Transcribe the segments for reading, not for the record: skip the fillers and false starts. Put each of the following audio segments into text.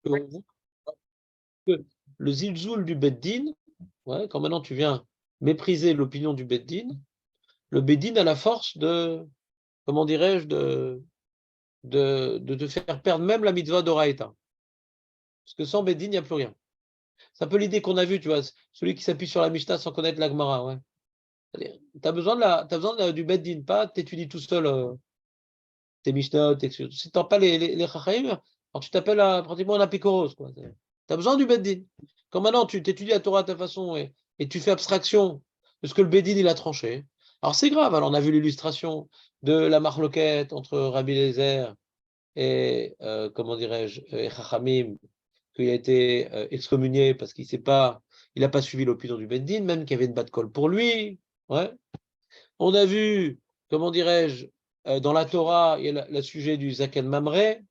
que le zilzoul du Beddin, ouais, quand maintenant tu viens mépriser l'opinion du Beddin, le Beddin a la force de, comment dirais-je, de te faire perdre même la mitzvah d'Oraïta. Parce que sans Beddin, il n'y a plus rien. C'est un peu l'idée qu'on a vue, tu vois, celui qui s'appuie sur la Mishnah sans connaître la Gemara, ouais. Tu as besoin, du Beddin, pas t'étudies tout seul tes Mishnah, si tu n'as pas les Chachamim, alors tu t'appelles pratiquement un apikoros, quoi. Tu as besoin du Beddin. Quand maintenant tu t'étudies la Torah à ta façon et tu fais abstraction de ce que le Beddin il a tranché, alors c'est grave. Alors on a vu l'illustration de la marloquette entre Rabbi Eliezer et, comment dirais-je, et Chachamim, qu'il a été excommunié parce qu'il n'a pas suivi l'opinion du Beddin, même qu'il y avait une batte colle pour lui. Ouais. On a vu, comment dirais-je, dans la Torah, il y a le sujet du Zaken Mamré.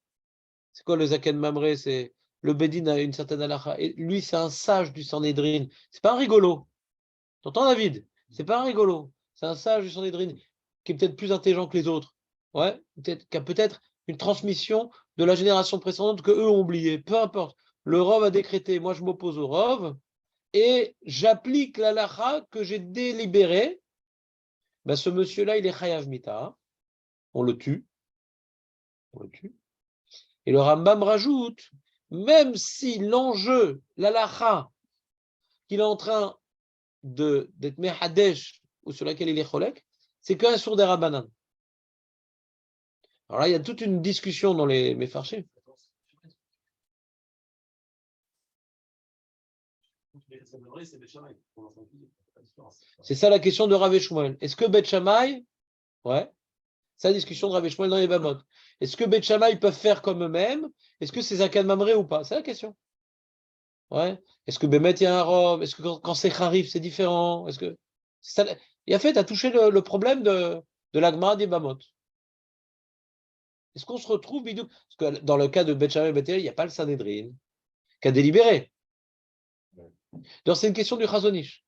C'est quoi le Zaken Mamré? C'est le Bédine a une certaine halakha. Et lui, c'est un sage du Sanhédrin. C'est pas un rigolo. T'entends, David? C'est pas un rigolo. C'est un sage du Sanhédrin qui est peut-être plus intelligent que les autres. Ouais, qui a peut-être une transmission de la génération précédente que eux ont oublié. Peu importe. Le Rov a décrété, moi je m'oppose au Rov et j'applique l'halakha que j'ai délibéré. Ben, ce monsieur-là, il est chayav mita. On le tue. On le tue. Et le Rambam rajoute, même si l'enjeu, l'alacha, qu'il est en train d'être mehadesh ou sur laquelle il est cholek, c'est qu'un sourd des Rabbanan. Alors là, il y a toute une discussion dans les Mefarshim. C'est ça la question de Rav Shmuel. Est-ce que Bet Shammai, ouais, c'est la discussion de Rav Shmuel dans les Babot. Est-ce que Bet Shammai peuvent faire comme eux-mêmes? Est-ce que c'est Zakan Mamré ou pas? C'est la question. Ouais. Est-ce que Bémet, il y a un Rov? Est-ce que quand c'est Kharif, c'est différent? Est-ce que ça, et en fait, tu as touché le problème de l'Agmara des Bamot. Est-ce qu'on se retrouve, Bidou? Parce que dans le cas de Bet Shammai et Bet Hillel, il n'y a pas le Sanhedrin qui a délibéré. Donc c'est une question du Chazonish.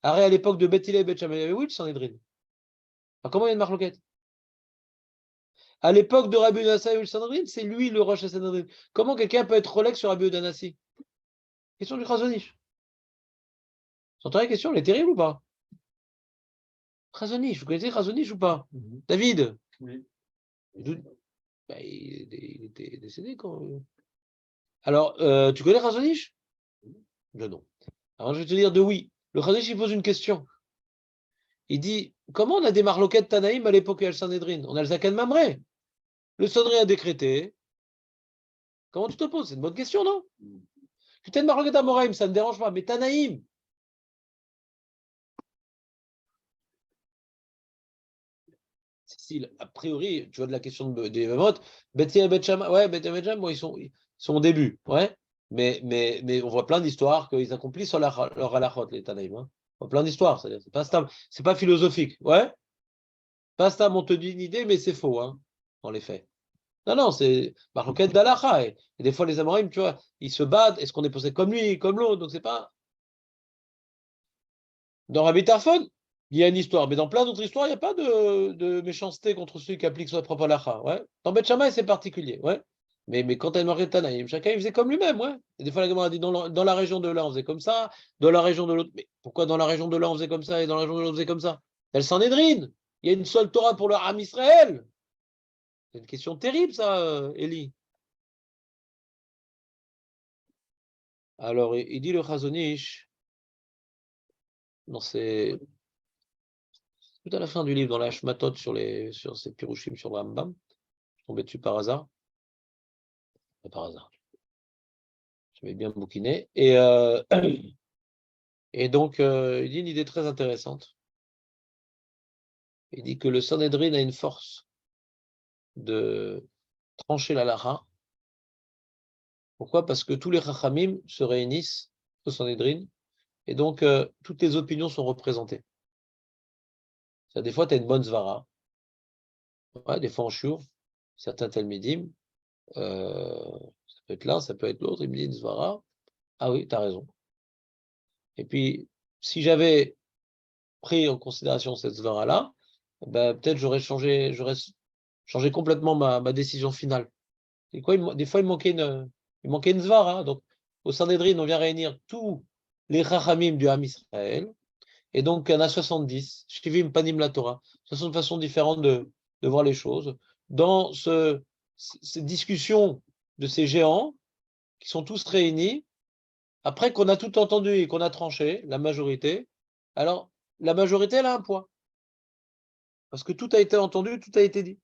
Arrête, à l'époque de Bet Hillel et Bet Shammai, il y avait oui le Sanhedrin. Alors, comment il y a une marloquette? À l'époque de Rabbi Udanassi et le Sanhedrin, c'est lui le Rosh Sanhedrin. Comment quelqu'un peut être Rolex sur Rabbi Udanassi? Question du Chazonish. Tu entends la question? Elle est terrible ou pas? Chazonish, vous connaissez Chazonish ou pas? David? Oui. Ben, il était décédé quand. Alors, tu connais Chazonish? Ben non. Alors, je vais te dire de oui. Le Chazonish, il pose une question. Il dit, comment on a des marloquettes Tanaïm à l'époque où il y a le Sanhedrin? On a le Zaken Mamré. Le Sanhedrin a décrété. Comment tu te poses? C'est une bonne question, non? Tu as une marloquette à Moraïm, ça ne me dérange pas. Mais Tanaïm, si, a priori, tu vois de la question des Mamot, Bethia et Betchama, ouais, Bethia et Betchama, bon, ils sont au début, ouais. Mais on voit plein d'histoires qu'ils accomplissent leur halachot, les Tanaïm. Hein. On voit plein d'histoires, c'est pas philosophique, ouais. Pas stable, on te dit une idée, mais c'est faux, hein, dans les faits. Non, non, c'est Marloquette d'Alacha. Et des fois, les Amorim, tu vois, ils se battent. Est-ce qu'on est posé comme lui, comme l'autre? Donc, c'est pas. Dans Rabbi Tarfon, il y a une histoire. Mais dans plein d'autres histoires, il n'y a pas de méchanceté contre celui qui applique sa propre Alacha. Ouais. Dans Beth Shammai, c'est particulier. Ouais. Mais quand elle marquait Tanaïm, chacun il faisait comme lui-même. Ouais. Et des fois, la Gemara dit dans la région de là, on faisait comme ça. Dans la région de l'autre. Mais pourquoi dans la région de là, on faisait comme ça et dans la région de l'autre, on faisait comme ça? Elle s'en est drine. Il y a une seule Torah pour le Ham Israël. C'est une question terrible, ça, Eli. Alors, il dit le Chazonish, c'est tout à la fin du livre, dans la Hashmatot sur ces Pirushim sur le Rambam. Je suis tombé dessus par hasard. Pas par hasard. J'avais bien bouquiné. Et donc, il dit une idée très intéressante. Il dit que le Sanhedrin a une force de trancher la lara. Pourquoi? Parce que tous les Chachamim se réunissent au Sanhedrin et donc toutes les opinions sont représentées. Des fois, tu as une bonne svara. Ouais, des fois en shur, certains talmidim, ça peut être l'un, ça peut être l'autre, il me dit une svara. Ah oui, tu as raison. Et puis, si j'avais pris en considération cette svara-là, ben, peut-être j'aurais changé complètement ma décision finale. Et quoi, des fois, il me manquait Il manquait une svara. Donc, au Sanhedrin, on vient réunir tous les chachamim du Ham Israël. Et donc, il y en a 70. Shivim Panim la Torah. 60 façons différentes de voir les choses. Dans ces discussions de ces géants, qui sont tous réunis, après qu'on a tout entendu et qu'on a tranché, la majorité, alors la majorité, elle a un poids. Parce que tout a été entendu, tout a été dit.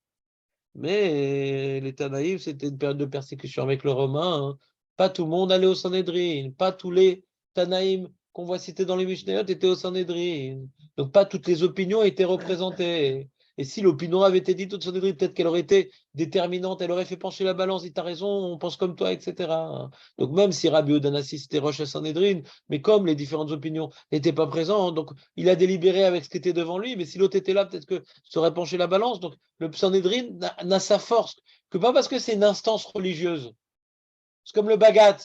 Mais les Tanaïm, c'était une période de persécution avec le Romain. Hein. Pas tout le monde allait au Sanhédrin. Pas tous les Tanaïm qu'on voit cités dans les Mishnayot étaient au Sanhédrin. Donc pas toutes les opinions étaient représentées. Et si l'opinion avait été dite au Sanhédrin, peut-être qu'elle aurait été déterminante, elle aurait fait pencher la balance, dit t'as raison, on pense comme toi, etc. Donc même si Rabbi Odanassi c'était Rosh Sanhédrin, mais comme les différentes opinions n'étaient pas présentes, donc il a délibéré avec ce qui était devant lui, mais si l'autre était là, peut-être que ça aurait penché la balance. Donc le Sanhédrin n'a sa force que pas parce que c'est une instance religieuse. C'est comme le Bagat,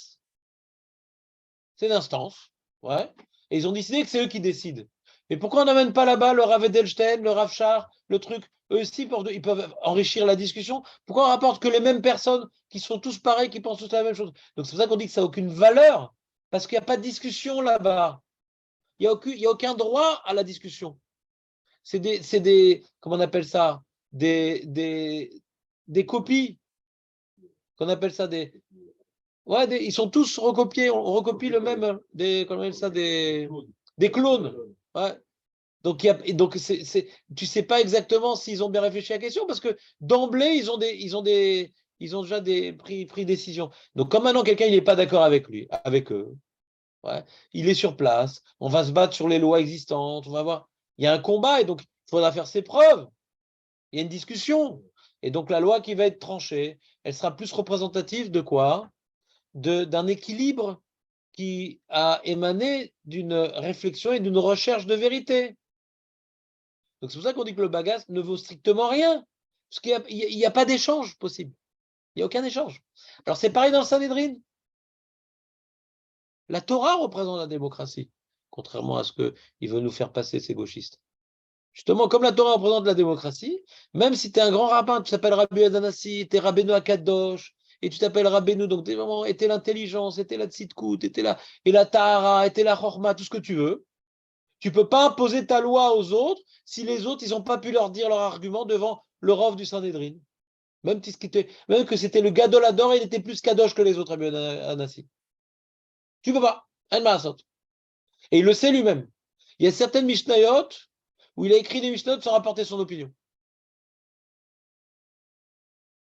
c'est une instance, ouais. Et ils ont décidé que c'est eux qui décident. Mais pourquoi on n'amène pas là-bas le Rav Edelstein, le Rav Shar, le truc, eux aussi, ils peuvent enrichir la discussion. Pourquoi on rapporte que les mêmes personnes qui sont tous pareils, qui pensent tous la même chose? Donc c'est pour ça qu'on dit que ça n'a aucune valeur, parce qu'il n'y a pas de discussion là-bas. Il n'y a aucun droit à la discussion. C'est des, comment on appelle ça? Des copies, qu'on appelle ça ouais, ils sont tous recopiés, on recopie le même, comment on appelle ça, des clones. Ouais. Donc, tu sais pas exactement s'ils ont bien réfléchi à la question, parce que d'emblée, ils ont déjà pris décision. Donc, comme maintenant quelqu'un n'est pas d'accord avec lui, avec eux, ouais, il est sur place, on va se battre sur les lois existantes, on va voir. Il y a un combat et donc il faudra faire ses preuves. Il y a une discussion. Et donc la loi qui va être tranchée, elle sera plus représentative de quoi? D'un équilibre qui a émané d'une réflexion et d'une recherche de vérité. Donc c'est pour ça qu'on dit que le bagasse ne vaut strictement rien. Parce qu'il n'y a pas d'échange possible. Il n'y a aucun échange. Alors c'est pareil dans le Sanhédrin. La Torah représente la démocratie, contrairement à ce qu'il veut nous faire passer ces gauchistes. Justement, comme la Torah représente la démocratie, même si tu es un grand rabbin, tu t'appelles Rabbi Adanassi, tu es Rabbeinu Akadosh, et tu t'appelles Rabbeinu, donc t'es vraiment, et t'es l'intelligence, et t'es la tzidkout, et la tahara, et t'es la chorma, tout ce que tu veux. Tu ne peux pas imposer ta loi aux autres si les autres, ils n'ont pas pu leur dire leur argument devant le rov du Sanhédrin. Même que c'était le Gadolador, il était plus kadosh que les autres, Rabbi Adanassi. Tu ne peux pas. Et il le sait lui-même. Il y a certaines Mishnayot où il a écrit des Mishnayot sans rapporter son opinion.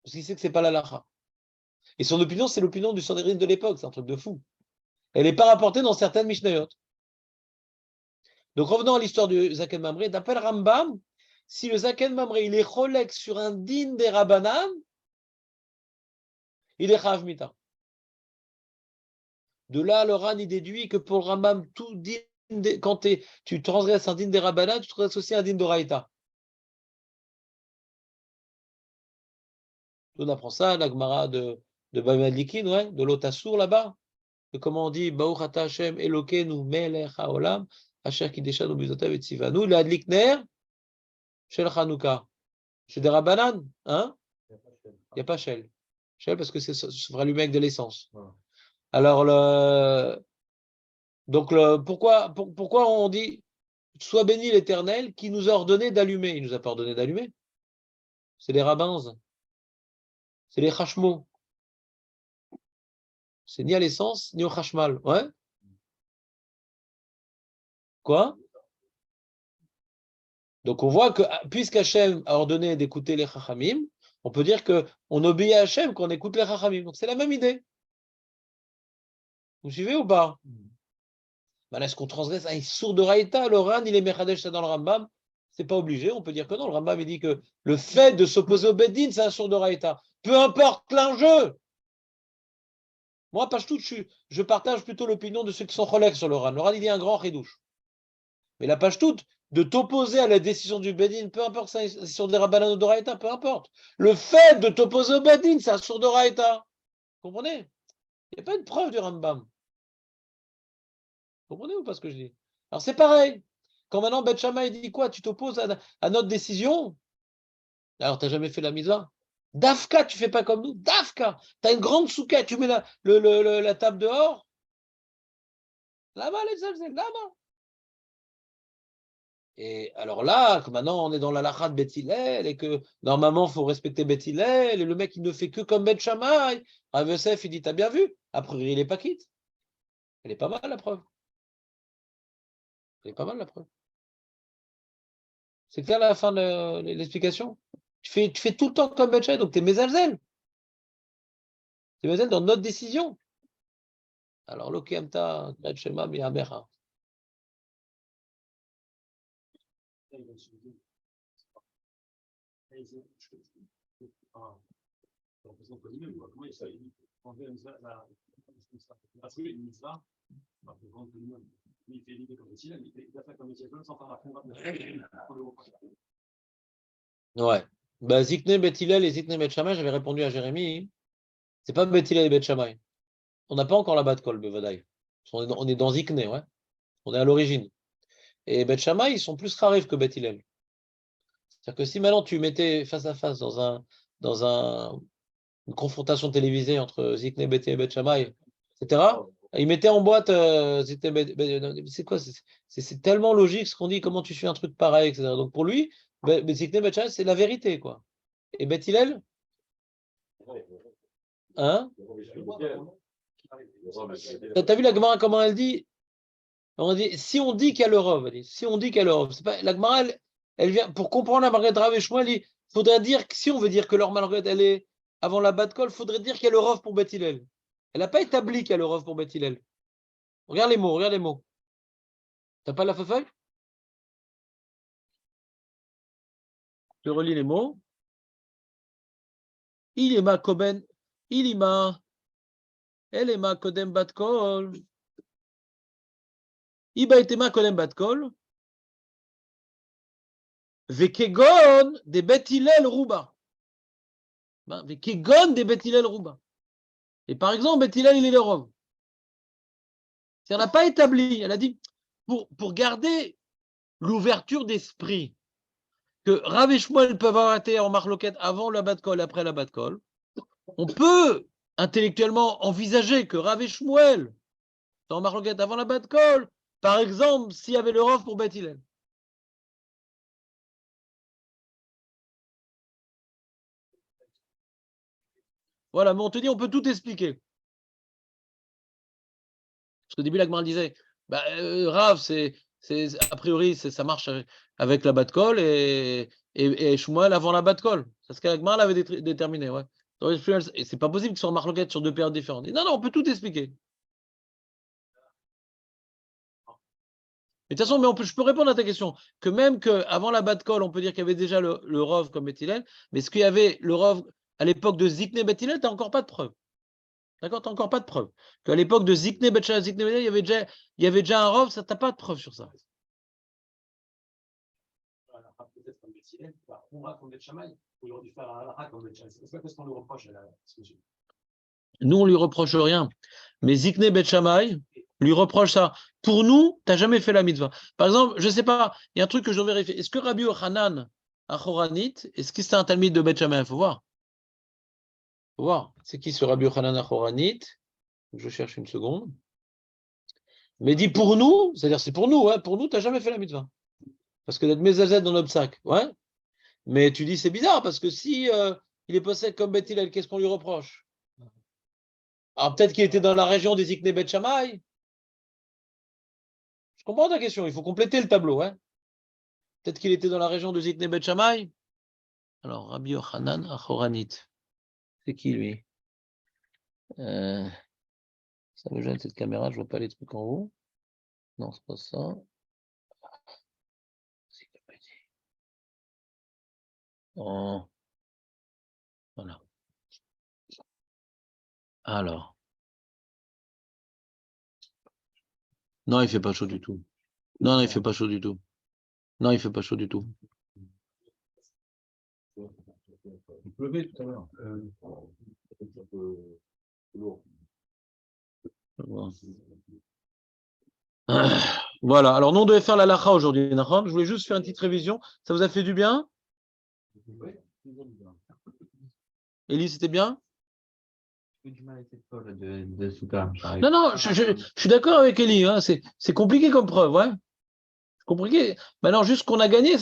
Parce qu'il sait que ce n'est pas la lacha. Et son opinion, c'est l'opinion du Sanhédrin de l'époque, c'est un truc de fou. Elle n'est pas rapportée dans certaines Mishnayot. Donc revenons à l'histoire du Zaken Mamré. D'après le Rambam, si le Zaken Mamré il est cholek sur un din des Rabbanan, il est chav mita. De là, le Ran il déduit que pour le Rambam, tout din, quand tu transgresses un din des Rabbanan, tu transgresses aussi un din d'Oraïta. On apprend ça, la Gemara de Bamadlikin, ouais, de l'Otassour là-bas. Comment on dit, Baruch ata Hashem Elokeinu melech haolam, asher kideshanu mizotav et tzivanu, l'adlik ner shel Chanukah. C'est des Rabbanan, hein? Il n'y a pas Shell. Shell parce que ça se fera allumer avec de l'essence. Ouais. Alors, pourquoi on dit sois béni l'Éternel qui nous a ordonné d'allumer? Il nous a pas ordonné d'allumer. C'est les rabbins, c'est les chashmo. C'est ni à l'essence, ni au chashmal. Ouais? Quoi? Donc on voit que puisqu'Hachem a ordonné d'écouter les chachamim, on peut dire qu'on obéit à Hachem quand on écoute les chachamim. Donc c'est la même idée. Vous suivez ou pas? Ben, est-ce qu'on transgresse un sourd de Raïta? Le Ran, il est Mechadesh dans le Rambam. C'est pas obligé, on peut dire que non. Le Rambam, il dit que le fait de s'opposer au Beddin, c'est un sourd de Raïta. Peu importe l'enjeu. Moi, je partage plutôt l'opinion de ceux qui sont relègues sur le Ran. Le Ran, il dit un grand ridouche. Mais la page toute, de t'opposer à la décision du Bedin, peu importe si c'est sur des Rabbanan ou de Raïta, peu importe. Le fait de t'opposer au Bedin, c'est un sourd de Raïta. Vous comprenez? Il n'y a pas une preuve du Rambam. Vous comprenez ou pas ce que je dis? Alors c'est pareil. Quand maintenant Beth Shammai dit quoi? Tu t'opposes à notre décision? Alors tu n'as jamais fait la mitzvah? Dafka, tu fais pas comme nous. Dafka, tu as une grande souka, tu mets la table dehors. Là-bas, les Zalzel, là-bas. Et alors là, que maintenant on est dans la lacha de Beth Hillel et que normalement il faut respecter Beth Hillel et le mec il ne fait que comme Beth Shammai. Rav Yosef il dit t'as bien vu? Après il est pas quitte. Elle est pas mal la preuve. Elle est pas mal la preuve. C'est clair la fin de l'explication? Tu fais tout le temps comme Beth Shammai, donc t'es Mezalzel. T'es Mezalzel dans notre décision. Alors l'Okiamta, Gret Shema, Miamecha. Ouais. Bah, Zikne, Beth Hillel et Zikne, Beth Shammai, j'avais répondu à Jérémie. C'est pas Beth Hillel et Beth Shammai. On n'a pas encore la Bat Kol, Bevadaï. On est dans Zikne, ouais. On est à l'origine. Et Beth Shammai, ils sont plus rares que Beth Hillel. C'est-à-dire que si maintenant tu mettais face à face dans une confrontation télévisée entre Zikne, Beth Hillel et Beth Shammai, etc., ils mettaient en boîte c'est quoi? C'est tellement logique ce qu'on dit, comment tu fais un truc pareil, etc. Donc pour lui, Zikne, Beth Shammai, c'est la vérité, quoi. Et Beth Hillel, hein? T'as vu la Gemara comment elle dit? On dit si on dit qu'il y a le Rov, si on dit qu'il y a le Rov, c'est pas la Gemara, elle vient pour comprendre la Marguerite Rav et Shmuel, il faudrait dire que si on veut dire que leur Marguerite elle est avant la Bat Kol, il faudrait dire qu'il y a le Rov pour Beth Hillel. Elle n'a pas établi qu'il y a le Rov pour Beth Hillel. Regarde les mots, regarde les mots. T'as pas la feuille? Je relis les mots. Il est ma Koben, il est ma, elle est ma Kodem Bat Kol. Iba était ma Kodem Bat Kol. Vekegon de Beth Hillel Rouba. Vekegon de Beth Hillel Rouba. Et par exemple, Beth Hillel, il est le Rov. Elle n'a pas établi, elle a dit, pour garder l'ouverture d'esprit, que Rav et Shmuel peuvent avoir été en marloquette avant la Bat Kol, après la Bat Kol, on peut intellectuellement envisager que Rav et Shmuel sont en marloquette avant la Bat Kol, par exemple, s'il y avait le Rov pour Beth Hillel. Voilà, mais on te dit, on peut tout expliquer. Parce qu'au début, la Gemara disait, bah, Rav, a priori, ça marche avec la Bat Kol et Shmuel avant la Bat Kol. C'est ce que la Gemara l'avait déterminé, ouais. Et c'est pas possible qu'ils soient en marloquette sur deux périodes différentes. Non, non, on peut tout expliquer. Mais de toute façon, je peux répondre à ta question. Que même qu'avant la Bat Kol, on peut dire qu'il y avait déjà le Rov comme Beth Hillel, mais est-ce qu'il y avait le Rov à l'époque de Zikne Beth Hillel, tu n'as encore pas de preuve. D'accord, tu n'as encore pas de preuve. Qu'à l'époque de Zikne Beth Hillel, il y avait déjà un Rov, ça, tu n'as pas de preuve sur ça. Nous, on lui reproche rien. Mais Zikne Beth Shammai lui reproche ça. Pour nous, tu n'as jamais fait la mitzvah. Par exemple, je ne sais pas, il y a un truc que je dois vérifier. Est-ce que Rabbi Yochanan Achoranit, est-ce que c'est un talmide de Beth Shammai? Il faut voir. Il faut voir. C'est qui ce Rabbi Yochanan Achoranit? Je cherche une seconde. Mais dit pour nous, c'est-à-dire c'est pour nous, hein, pour nous, tu n'as jamais fait la mitzvah. Parce que d'être mezazet dans notre sac, ouais. Mais tu dis c'est bizarre, parce que si il est possède comme Beth Hillel, qu'est-ce qu'on lui reproche? Alors peut-être qu'il était dans la région des Zikne Beth Shammai. Je comprends ta question, il faut compléter le tableau. Hein. Peut-être qu'il était dans la région de Zikne Beth Shammai. Alors, Rabbi Yochanan Achoranit. C'est qui lui? Ça me gêne cette caméra, je vois pas les trucs en haut. Non, c'est pas ça. Oh. Voilà. Alors. Non, il fait pas chaud du tout. Non, non, il fait pas chaud du tout. Non, il fait pas chaud du tout. Il pleuvait tout à l'heure. Voilà, alors nous on devait faire la lacha aujourd'hui. Je voulais juste faire une petite révision. Ça vous a fait du bien? Élie, c'était bien? J'ai du mal avec cette preuve de Souka. Non, non, je suis d'accord avec Élie. Hein, c'est compliqué comme preuve, ouais. C'est compliqué. Maintenant, juste ce qu'on a gagné,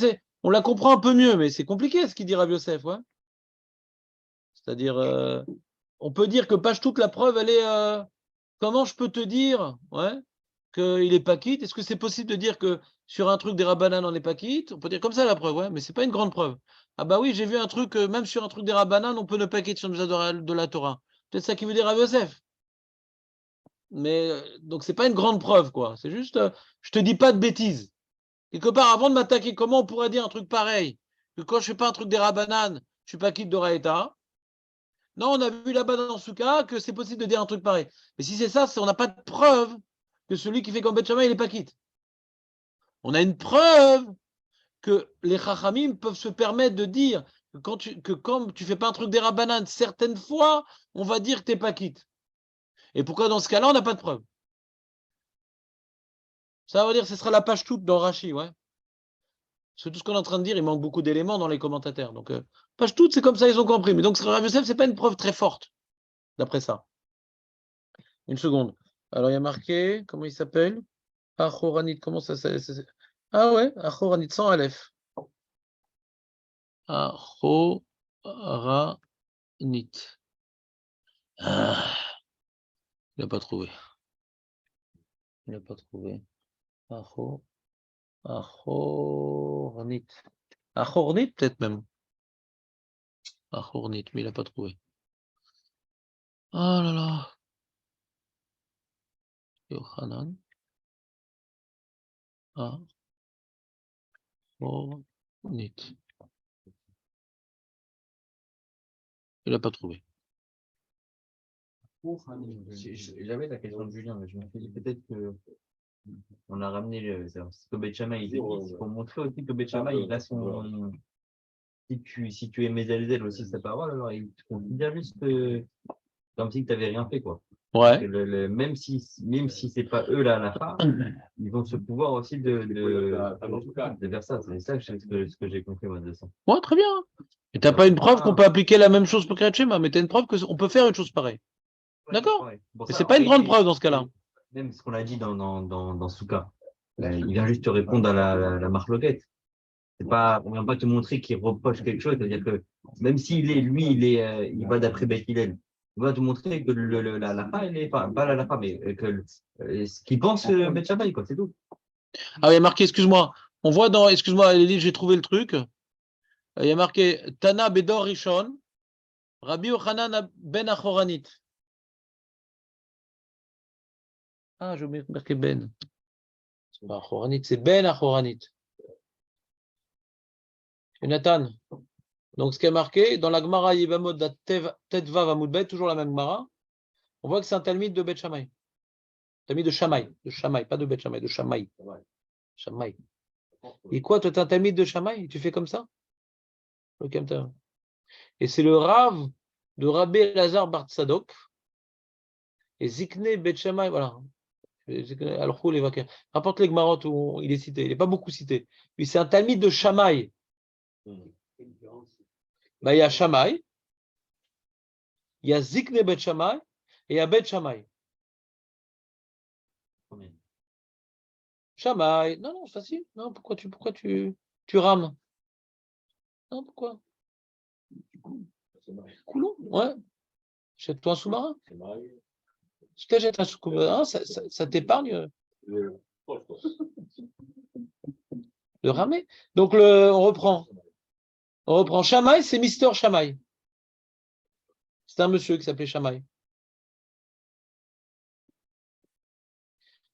on la comprend un peu mieux, mais c'est compliqué ce qu'il dit Rav Yosef, ouais. C'est-à-dire, on peut dire que page toute la preuve, elle est. Comment je peux te dire, ouais, qu'il n'est pas quitte? Est-ce que c'est possible de dire que sur un truc des Rabbanan, on n'est pas quitte? On peut dire comme ça la preuve, ouais, mais c'est pas une grande preuve. Ah bah oui, j'ai vu un truc, même sur un truc des Rabbanan, on peut ne pas quitte sur de la Torah. Peut-être ça qui veut dire Rav Yosef. Mais donc c'est pas une grande preuve, quoi. C'est juste, je te dis pas de bêtises. Quelque part, avant de m'attaquer, comment on pourrait dire un truc pareil? Que quand je fais pas un truc des Rabbanan, je suis pas quitte d'Oraïta. Non, on a vu là-bas dans ce cas que c'est possible de dire un truc pareil. Mais si c'est ça, on n'a pas de preuve que celui qui fait comme Beth Shammai, il n'est pas quitte. On a une preuve que les Chachamim peuvent se permettre de dire que quand tu fais pas un truc des Rabbanan, certaines fois, on va dire que tu n'es pas quitte. Et pourquoi dans ce cas-là, on n'a pas de preuve? Ça veut dire que ce sera la page toute dans Rashi, ouais. C'est tout ce qu'on est en train de dire, il manque beaucoup d'éléments dans les commentateurs. Donc, page toute, c'est comme ça, ils ont compris. Mais donc, Rav Yosef, ce n'est pas une preuve très forte, d'après ça. Une seconde. Alors, il y a marqué, comment il s'appelle? Achoranit, comment ça s'appelle? Ah ouais, Achoranit, sans Aleph. Achoranit. Ah, il n'a pas trouvé. Il n'a pas trouvé. Achornit. Achornit, peut-être même. Achornit, mais il n'a pas trouvé. Oh là là. Yochanan. Achornit. Il n'a pas trouvé. J'avais la question de Julien, mais je me suis dit peut-être que on a ramené ce que Beth Shammai il dit, c'est pour montrer aussi que Beth Shammai il a son. Si tu es Mezelzel aussi sa parole, alors il te considère juste comme si tu n'avais rien fait, quoi. Ouais. Même si c'est pas eux là à la fin, ils ont ce pouvoir aussi de faire ça. C'est ça ce que j'ai compris moi de ça. Ouais, très bien. Et tu n'as pas une preuve qu'on peut appliquer la même chose pour Kriyat Shema, mais tu as une preuve qu'on peut faire une chose pareille. D'accord. Ouais. Mais c'est pas une grande preuve dans ce cas-là. Même ce qu'on a dit dans Souka, il vient juste te répondre à la marloquette. C'est pas, on vient pas te montrer qu'il reproche quelque chose, c'est-à-dire que même s'il est, lui, il va d'après Beth Hillel, il va te montrer que la fin, elle est pas la fin, mais que ce qu'il pense Beth Shammai, quoi, c'est tout. Ah, il y a marqué, excuse-moi. On voit dans, excuse-moi, Elie, j'ai trouvé le truc. Il y a marqué Tana Bedor Rishon, Rabbi Yochanan ben Achoranit. Ah, je vais marquer Ben. C'est pas Achoranit, c'est Ben Achoranit. Jonathan. Donc, ce qui est marqué dans la Gemara Yibamot Tetvav Amudbet, toujours la même Gemara, on voit que c'est un talmid de Beth Shammai. Talmid de Shammai, pas de Beth Shammai, de Shammai. Shammai. Et quoi, toi, tu es un talmid de Shammai? Tu fais comme ça? Et c'est le Rav de Rabbi Elazar Bar Tzadok et Zikne Beth Shammai, voilà. Rapporte les Gemarot où il est cité. Il n'est pas beaucoup cité. Puis c'est un talmid de Shammai. Bah, il y a Shammai, il y a Zikne Beth Shammai et il y a Beth Shammai. Shammai. Non, non, c'est facile. Non, pourquoi tu rames? Non, pourquoi? Coulon, ouais. Jette-toi un sous-marin. Si tu jettes un sous-marin, ça t'épargne de ramer. Donc, on reprend. On reprend. Shammai, c'est Mister Shammai. C'est un monsieur qui s'appelait Shammai.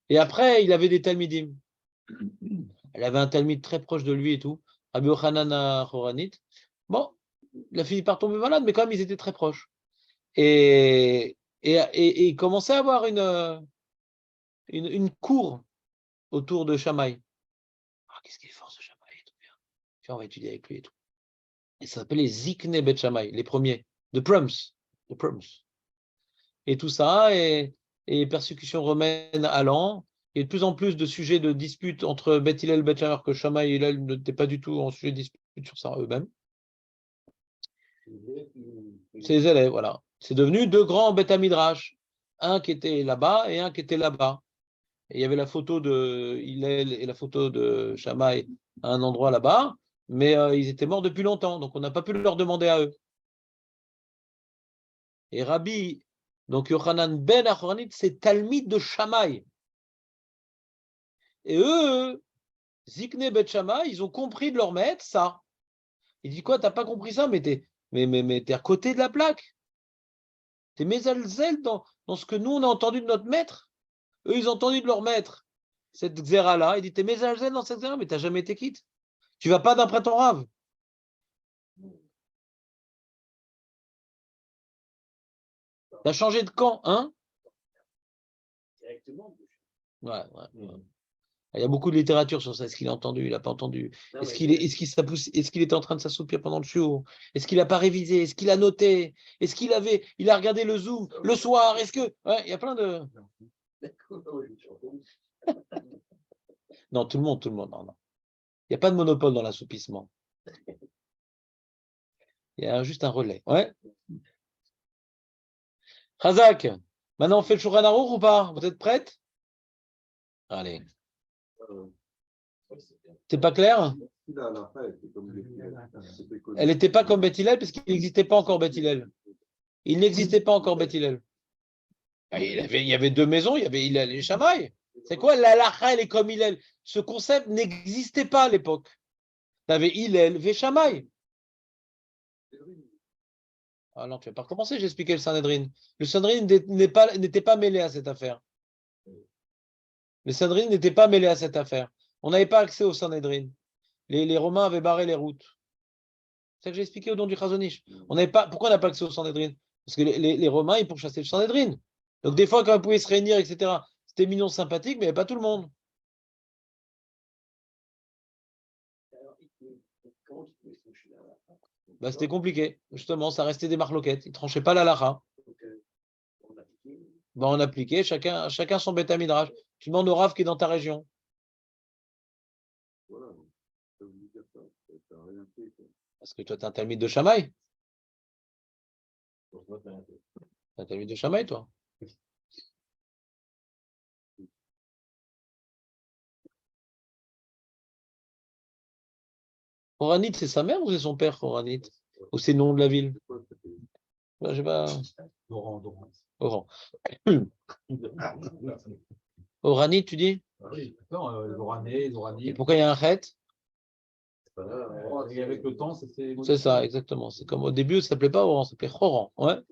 Et après, il avait des talmidim. Elle avait un talmid très proche de lui et tout. Rabbi Yochanan Achoranit. Bon, il a fini par tomber malade, mais quand même, ils étaient très proches. Et il commençait à avoir une cour autour de Shammai. Ah, qu'est-ce qu'il est fort ce Shammai et tout. Puis on va étudier avec lui et tout. Et ça s'appelait les Zikne Bet Shammai, les premiers, de Prums. Et tout ça, et persécution romaine allant, et de plus en plus de sujets de dispute entre Beth Hillel et Beth Shammai, que Shammai et Hillel n'étaient pas du tout en sujet de dispute sur ça eux-mêmes. Ses élèves, voilà. C'est devenu deux grands Beth Midrash. Un qui était là-bas et un qui était là-bas. Et il y avait la photo de Hillel et la photo de Shammai à un endroit là-bas, mais ils étaient morts depuis longtemps, donc on n'a pas pu leur demander à eux. Et Rabbi, donc Yochanan ben Achoranit, c'est Talmid de Shammai. Et eux, Zikne Bet Shammai, ils ont compris de leur maître ça. Il dit quoi, t'as pas compris ça, mais t'es à côté de la plaque. T'es mésalzel dans ce que nous on a entendu de notre maître. Eux, ils ont entendu de leur maître cette xéra-là. Il dit, t'es mésalzel dans cette xéra, mais t'as jamais été quitte. Tu vas pas d'après ton rave. T'as changé de camp, hein? Directement. Ouais. Il y a beaucoup de littérature sur ça. Est-ce qu'il a entendu? Il n'a pas entendu? Est-ce qu'il était en train de s'assoupir pendant le show? Est-ce qu'il n'a pas révisé? Est-ce qu'il a noté? Est-ce qu'il a regardé le Zoom le soir? Est-ce que. Ouais, il y a plein de. Non, tout le monde, non. Il n'y a pas de monopole dans l'assoupissement. Il y a juste un relais. Ouais. Razak, maintenant on fait le Shulchan Aruch ou pas? Vous êtes prête? Allez. C'est pas clair? Elle n'était pas comme Beth Hillel parce qu'il n'existait pas encore Beth Hillel. Il n'existait pas encore Beth Hillel. Il y avait deux maisons, il y avait Hillel et Shammai. C'est quoi l'Halacha, elle est comme Hillel? Ce concept n'existait pas à l'époque. Tu avais Hillel et Shammai. Ah non, tu vas pas recommencer, j'ai expliqué le Sanhedrin. Le Sanhedrin n'était pas mêlé à cette affaire. Le Sanhedrin n'était pas mêlé à cette affaire. On n'avait pas accès au Sanhedrin. Les Romains avaient barré les routes. C'est ça que j'ai expliqué au nom du Chazonish. Pourquoi on n'a pas accès au Sanhedrin? Parce que les Romains, ils pourchassaient le Sanhedrin. Donc des fois, quand ils pouvaient se réunir, etc., c'était mignon, sympathique, mais il n'y avait pas tout le monde. Bah, c'était compliqué. Justement, ça restait des marloquettes. Ils ne tranchaient pas la lacha. Bah, on appliquait, chacun son bêta midrash. Tu demandes au Rav qui est dans ta région. Parce que toi, tu es un talmide de Shammai. Tu es un talmide de Shammai, toi. Horanit, c'est sa mère ou c'est son père, Horanit? Ou c'est le nom de la ville? Ouais, je sais pas. Oran. Horanit, tu dis? Oui, d'accord, les Oranais, les Oranites. Et pourquoi il y a un chet? Et avec le temps, c'est. C'est ça, exactement. C'est comme au début, ça s'appelait pas Oran, ça s'appelait Horan. Ouais.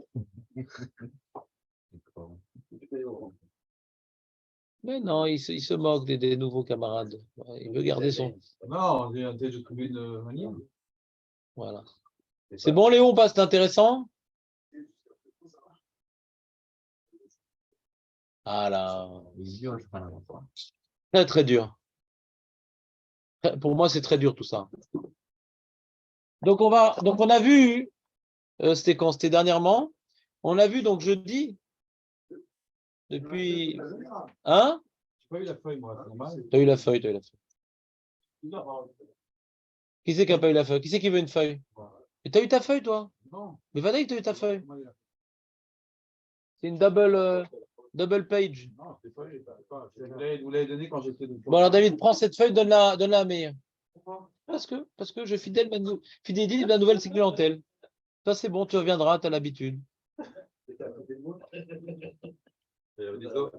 Mais non, il se moque des nouveaux camarades. Il veut garder son. Non, j'ai trouvé une manière. Voilà. C'est bon, Léon, pas? C'est intéressant? Ah là. Très, très dur. Pour moi, c'est très dur tout ça. Donc on a vu, c'était quand? C'était dernièrement. On a vu donc jeudi. Depuis. Hein? J'ai pas eu la feuille, moi, c'est normal. Tu as eu la feuille, Qui c'est qui n'a pas eu la feuille? Qui c'est qui veut une feuille? Mais tu as eu ta feuille, toi? Non. Mais va dire que tu as eu ta feuille. C'est une double page. Non, c'est pas, je vous l'avais donné quand j'étais. Bon, alors David, prends cette feuille, donne-la à Meir. Parce que je fidélise la nouvelle clientèle. Ça, c'est bon, tu reviendras, tu as l'habitude.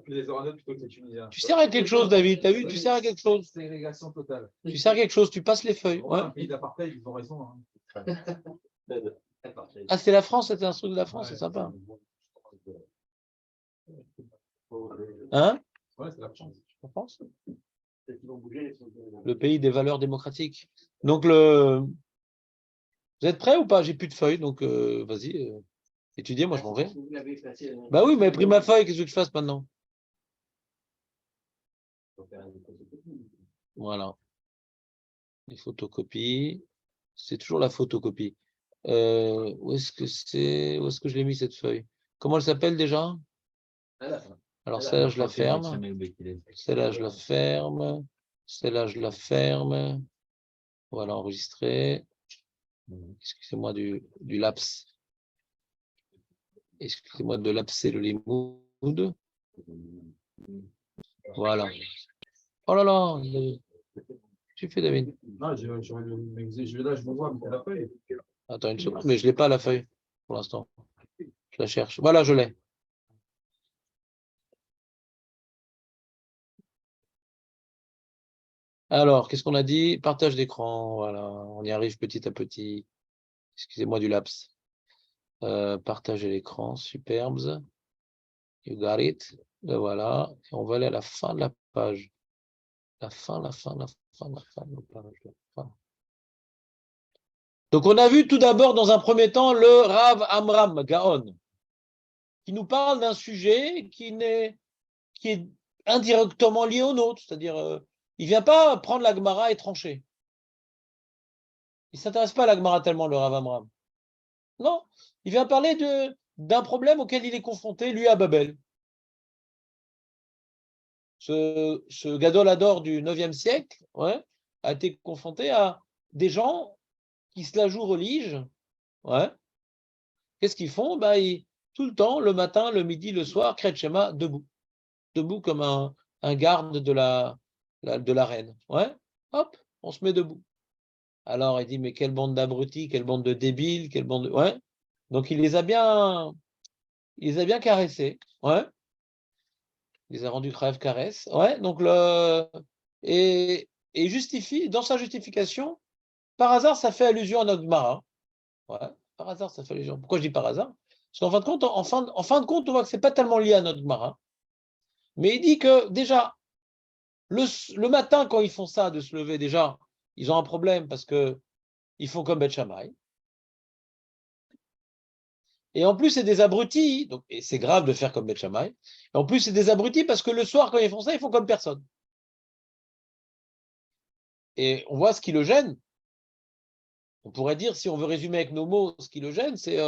Les Oranotes plutôt que les Tunisiens. Tu sers à quelque chose, David, t'as vu? Tu sers à quelque chose. Ségrégation totale. Tu sers à quelque chose, tu passes les feuilles. Ouais. Un pays d'apartheid, ils ont raison. Ah, c'est la France, c'était un truc de la France, c'est sympa. Hein? Ouais, c'est la France. La France? Le pays des valeurs démocratiques. Donc, vous êtes prêts ou pas? J'ai plus de feuilles, donc vas-y, étudiez, moi je m'en vais. Bah oui, mais pris ma feuille, qu'est-ce que je fasse maintenant? Voilà. Les photocopies. C'est toujours la photocopie. Où est-ce que je l'ai mis cette feuille? Comment elle s'appelle déjà? Alors celle-là, je la ferme. Celle-là, je la ferme. Celle-là, je la ferme. Voilà, enregistrer. Excusez-moi du laps. Excusez-moi de lapser le limoud. Voilà. Oh là là, tu fais David. Non, je vais là, je me vois, mais la feuille. Attends une seconde, mais je ne l'ai pas la feuille pour l'instant. Je la cherche. Voilà, je l'ai. Alors, qu'est-ce qu'on a dit? Partage d'écran. Voilà, on y arrive petit à petit. Excusez-moi du laps. Partager l'écran, superbes. You got it. Et voilà. Et on va aller à la fin de la page. La fin. Donc, on a vu tout d'abord, dans un premier temps, le Rav Amram Gaon, qui nous parle d'un sujet qui est indirectement lié au nôtre. C'est-à-dire, il ne vient pas prendre la Gemara et trancher. Il ne s'intéresse pas à la Gemara tellement, le Rav Amram. Non, il vient parler d'un problème auquel il est confronté, lui, à Babel. Ce Gadol Hador du 9e siècle a été confronté à des gens qui se la jouent religieux. Qu'est-ce qu'ils font? Tout le temps, le matin, le midi, le soir, Kriyat Shema, debout. Debout comme un garde de la reine. Hop, on se met debout. Alors, il dit, mais quelle bande d'abrutis, quelle bande de débiles, quelle bande de... Donc, il les a bien caressés. Il les a rendus crève-caresse. Donc, et justifie, dans sa justification, par hasard, ça fait allusion à notre Gemara. Par hasard, ça fait allusion. Pourquoi je dis par hasard? Parce qu'en fin de compte, en fin de compte, on voit que ce n'est pas tellement lié à notre Gemara. Mais il dit que déjà, le matin, quand ils font ça, de se lever, déjà, ils ont un problème parce qu'ils font comme Beth Shammai. Et en plus, c'est des abrutis, donc, et c'est grave de faire comme Beth Shammai. Et en plus, c'est des abrutis parce que le soir, quand ils font ça, ils font comme personne. Et on voit ce qui le gêne. On pourrait dire, si on veut résumer avec nos mots, ce qui le gêne, c'est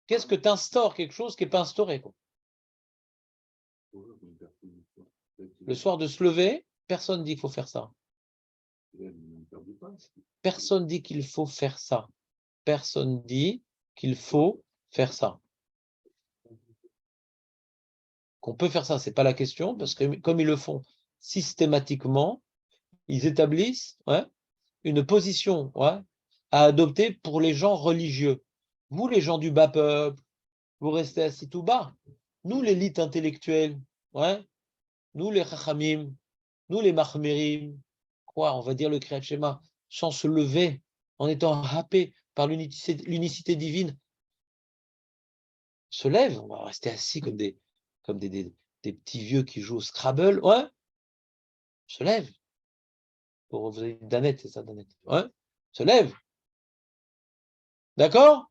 qu'est-ce que tu instaures quelque chose qui n'est pas instauré, quoi. Le soir de se lever, personne ne dit qu'il faut faire ça. Personne dit qu'il faut faire ça. Personne dit qu'il faut faire ça. Qu'on peut faire ça, ce n'est pas la question, parce que comme ils le font systématiquement, ils établissent une position à adopter pour les gens religieux. Vous, les gens du bas peuple, vous restez assis tout bas. Nous, l'élite intellectuelle, nous, les chachamim, nous, les mahmérim, on va dire le Kriyat Shema, sans se lever, en étant happé par l'unicité divine, se lève, on va rester assis comme des petits vieux qui jouent au Scrabble, se lève. Vous avez dit Danette, c'est ça, Danette, se lève. D'accord?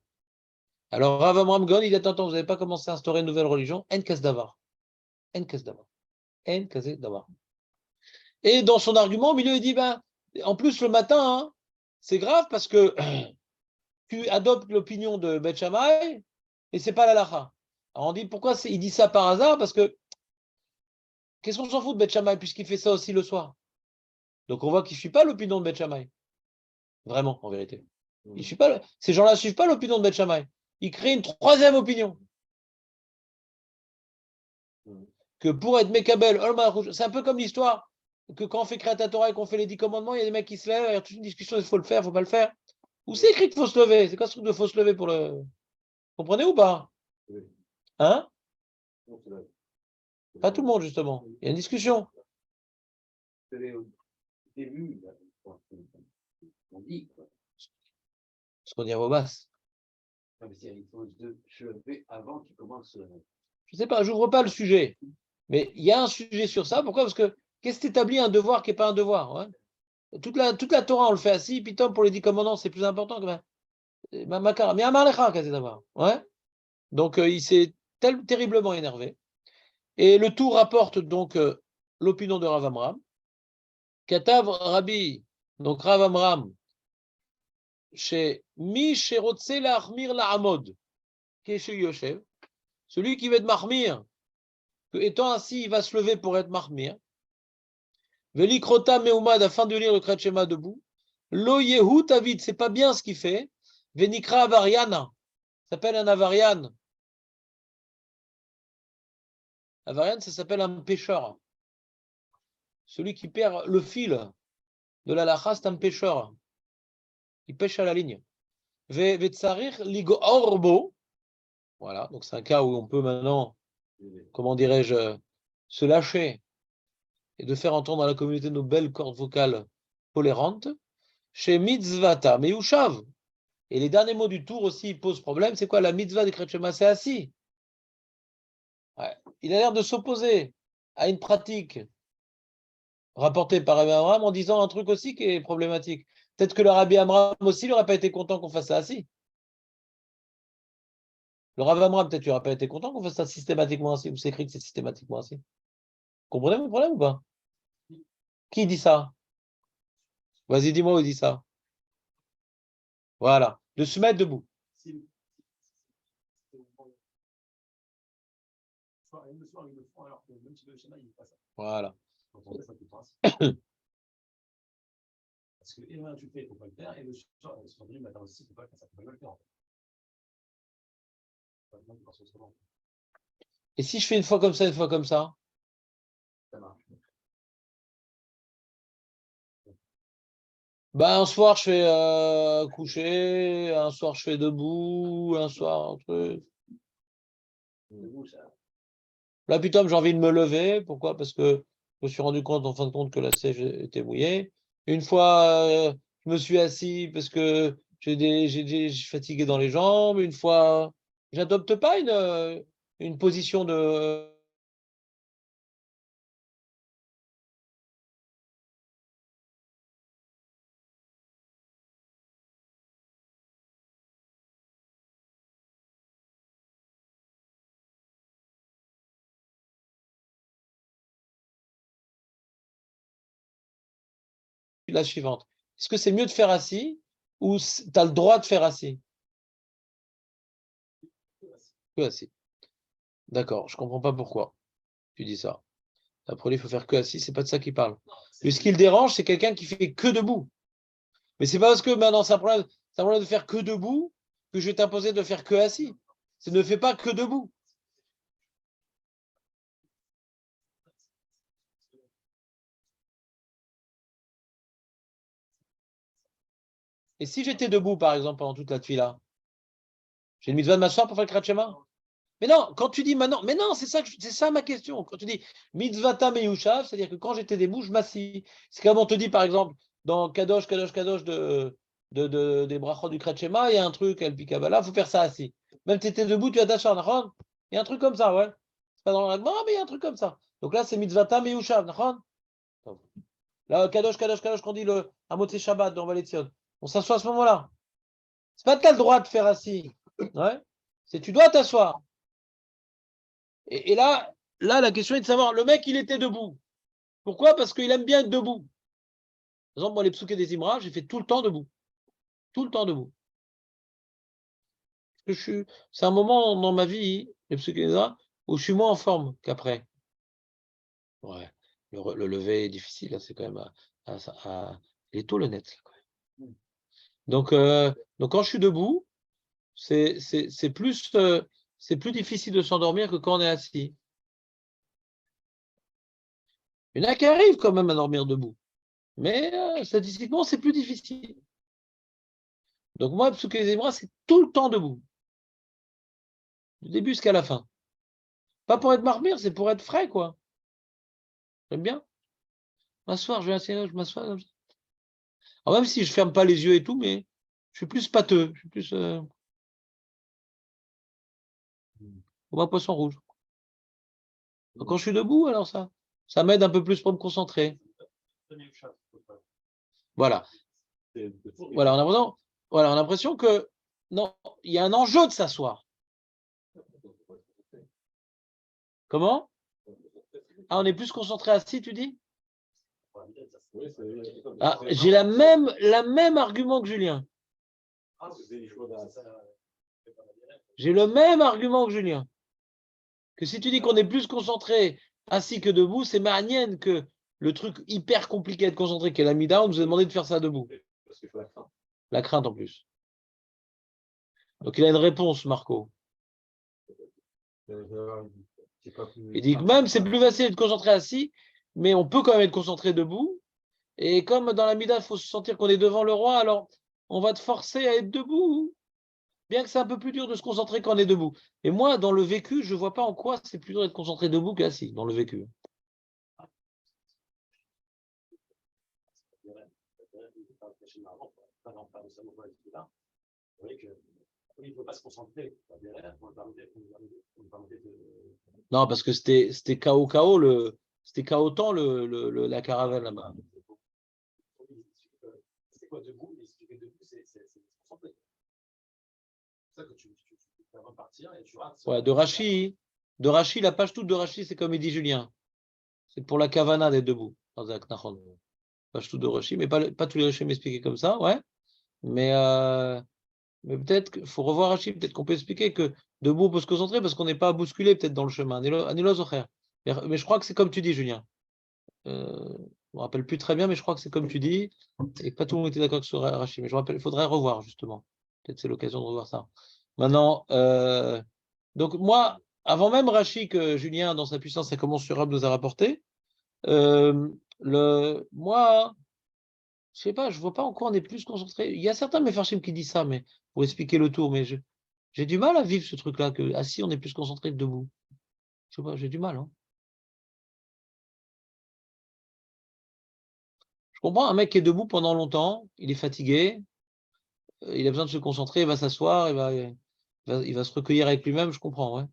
Alors, Rav Amram Gaon, il dit, attends, vous n'avez pas commencé à instaurer une nouvelle religion, En Kas Davar. En Kas Davar. En Kas Davar. Et dans son argument, au milieu, il dit, en plus, le matin, c'est grave parce que tu adoptes l'opinion de Beth Shammai et c'est pas l'halakha. Alors on dit, pourquoi il dit ça par hasard? Parce que, qu'est-ce qu'on s'en fout de Beth Shammai puisqu'il fait ça aussi le soir? Donc on voit qu'il ne suit pas l'opinion de Beth Shammai. Vraiment, en vérité. Ces gens-là ne suivent pas l'opinion de Beth Shammai. Ils créent une troisième opinion. Que pour être Mekabel, c'est un peu comme l'histoire que quand on fait Kriyat Torah et qu'on fait les 10 commandements, il y a des mecs qui se lèvent, il y a toute une discussion, il faut le faire, il ne faut pas le faire. Où c'est écrit qu'il faut se lever? C'est quoi ce truc de faut se lever pour le... Vous comprenez ou pas? Hein? Pas tout le monde, justement. Il y a une discussion. Ce qu'on dit à voix basse. Je ne sais pas, j'ouvre pas le sujet. Mais il y a un sujet sur ça. Pourquoi? Parce que qu'est-ce qui établit un devoir qui n'est pas un devoir? Toute la Torah, on le fait assis, puis Tom, pour les 10 commandements, c'est plus important que donc il s'est terriblement énervé. Et le tout rapporte donc l'opinion de Rav Amram. Katav Rabbi, donc Rav Amram, chez Mi Sherotse La'achmir La'amod, qui est chez Yoshev, celui qui veut être mahmir, étant ainsi, il va se lever pour être mahmir. Velikrota Meumad, afin de lire le Kriyat Shema debout. Lo Yehu Tavid, c'est pas bien ce qu'il fait. Venikra Avariana, s'appelle un Avarian. Avarian, ça s'appelle un pêcheur. Celui qui perd le fil de la lacha, c'est un pêcheur. Il pêche à la ligne. Vetsarir Ligo Orbo. Voilà, donc c'est un cas où on peut maintenant, comment dirais-je, se lâcher et de faire entendre à la communauté nos belles cordes vocales tolérantes. Chez Mitzvata, mais Ushav. Et les derniers mots du tour aussi posent problème. C'est quoi la mitzvah de Kretchema? C'est assis. Ouais. Il a l'air de s'opposer à une pratique rapportée par Rabbi Amram en disant un truc aussi qui est problématique. Peut-être que le Rabbi Amram aussi n'aurait pas été content qu'on fasse ça assis. Le Rabbi Amram, peut-être, n'aurait pas été content qu'on fasse ça systématiquement assis. Ou c'est écrit que c'est systématiquement assis. Comprenez mon problème ou pas? Qui dit ça? Vas-y, dis-moi où il dit ça. Voilà. De se mettre debout. Voilà. Parce que et le matin, tu le fais, il ne faut pas le faire, et le soir, le matin aussi, il ne faut pas le faire, ça ne peut pas le faire. Et si je fais une fois comme ça, une fois comme ça? Ça marche. Ben, un soir, je fais coucher, un soir, je fais debout, un soir, un truc. Là, putain, j'ai envie de me lever. Pourquoi? Parce que je me suis rendu compte, en fin de compte, que la sèche était mouillée. Une fois, je me suis assis parce que je suis fatigué dans les jambes. Une fois, j'adopte pas une position de... la suivante. Est-ce que c'est mieux de faire assis ou tu as le droit de faire assis? Que assis. D'accord, je comprends pas pourquoi tu dis ça. Après, il faut faire que assis, c'est pas de ça qu'il parle. Mais ce qui le dérange, c'est quelqu'un qui fait que debout. Mais c'est pas parce que maintenant ça problème de faire que debout que je vais t'imposer de faire que assis. Ça ne fait pas que debout. Et si j'étais debout, par exemple, pendant toute la tefila, j'ai une mitzvah de m'asseoir pour faire le Kriyat Shema? Mais non, quand tu dis maintenant, mais non, c'est ça ma question. Quand tu dis mitzvata meyushav, c'est-à-dire que quand j'étais debout, je m'assis. C'est comme on te dit, par exemple, dans Kadosh, Kadosh, Kadosh des brachot du Kriyat Shema, il y a un truc, El Pikabala, il faut faire ça assis. Même si tu étais debout, tu as t'asseoir, nachon? Il y a un truc comme ça, ouais. C'est pas dans le Ragmara, mais il y a un truc comme ça. Donc là, c'est mitzvata meyushav, nachon? Là, Kadosh, Kadosh, Kadosh, qu'on dit le Hamotze Shabbat dans Valet Zion. On s'assoit à ce moment-là. C'est pas que tu as le droit de faire assis. Ouais. C'est tu dois t'asseoir. Et là, la question est de savoir, le mec, il était debout. Pourquoi? Parce qu'il aime bien être debout. Par exemple, moi, les psoukés des Imra, j'ai fait tout le temps debout. Tout le temps debout. C'est un moment dans ma vie, les psoukés des Imra, où je suis moins en forme qu'après. Ouais. Le lever est difficile, là, c'est quand même il est tôt le net. Là, quand même. Donc, quand je suis debout, c'est plus difficile de s'endormir que quand on est assis. Il y en a qui arrivent quand même à dormir debout. Mais statistiquement, c'est plus difficile. Donc moi, Psuké Zimra, c'est tout le temps debout. Du début jusqu'à la fin. Pas pour être marmire, c'est pour être frais, quoi. J'aime bien. M'asseoir, je vais asseoir, je m'assois. Alors même si je ferme pas les yeux et tout, mais je suis plus pâteux. Je suis plus comme un poisson rouge. Donc quand je suis debout, alors ça m'aide un peu plus pour me concentrer. Voilà. Voilà, on a l'impression que non, il y a un enjeu de s'asseoir. Comment? Ah, on est plus concentré assis, tu dis? Ah, j'ai la même argument que Julien. J'ai le même argument que Julien. Que si tu dis qu'on est plus concentré assis que debout, c'est manienne que le truc hyper compliqué à être concentré qu'est l'amida, on nous a demandé de faire ça debout. Parce qu'il faut la crainte. La crainte en plus. Donc il a une réponse, Marco. Il dit que même c'est plus facile de concentrer assis, mais on peut quand même être concentré debout. Et comme dans la Mida, il faut se sentir qu'on est devant le roi, alors on va te forcer à être debout. Bien que c'est un peu plus dur de se concentrer quand on est debout. Et moi, dans le vécu, je ne vois pas en quoi c'est plus dur d'être concentré debout qu'assis, dans le vécu. Il ne faut pas se concentrer. Non, parce que c'était KO, c'était KO-temps la caravane là-bas. C'est quoi debout? Mais si tu fais debout, c'est se concentrer. C'est ça que tu vas repartir et tu rates. Ouais, de Rachi, la page toute de Rachi, c'est comme il dit Julien. C'est pour la kavana d'être debout. Page toute de Rachi, mais pas tous les Rachi m'expliquer comme ça, ouais. Mais peut-être qu'il faut revoir Rachi, peut-être qu'on peut expliquer que debout, on peut se concentrer parce qu'on n'est pas bousculé peut-être dans le chemin. Mais je crois que c'est comme tu dis, Julien. Je ne me rappelle plus très bien, mais je crois que c'est comme tu dis, et pas tout le monde était d'accord sur Rachi. Mais je me rappelle, il faudrait revoir justement. Peut-être c'est l'occasion de revoir ça. Maintenant, donc moi, avant même Rachi que Julien, dans sa puissance, et comment sur Rab nous a rapporté, moi, je sais pas, je vois pas en quoi on est plus concentré. Il y a certains Mefarshim qui disent ça, mais pour expliquer le tour, mais j'ai du mal à vivre ce truc-là, que assis, on est plus concentré que debout. Je sais pas, j'ai du mal. Hein. Je comprends un mec qui est debout pendant longtemps, il est fatigué, il a besoin de se concentrer, il va s'asseoir, il va se recueillir avec lui-même, je comprends, ouais.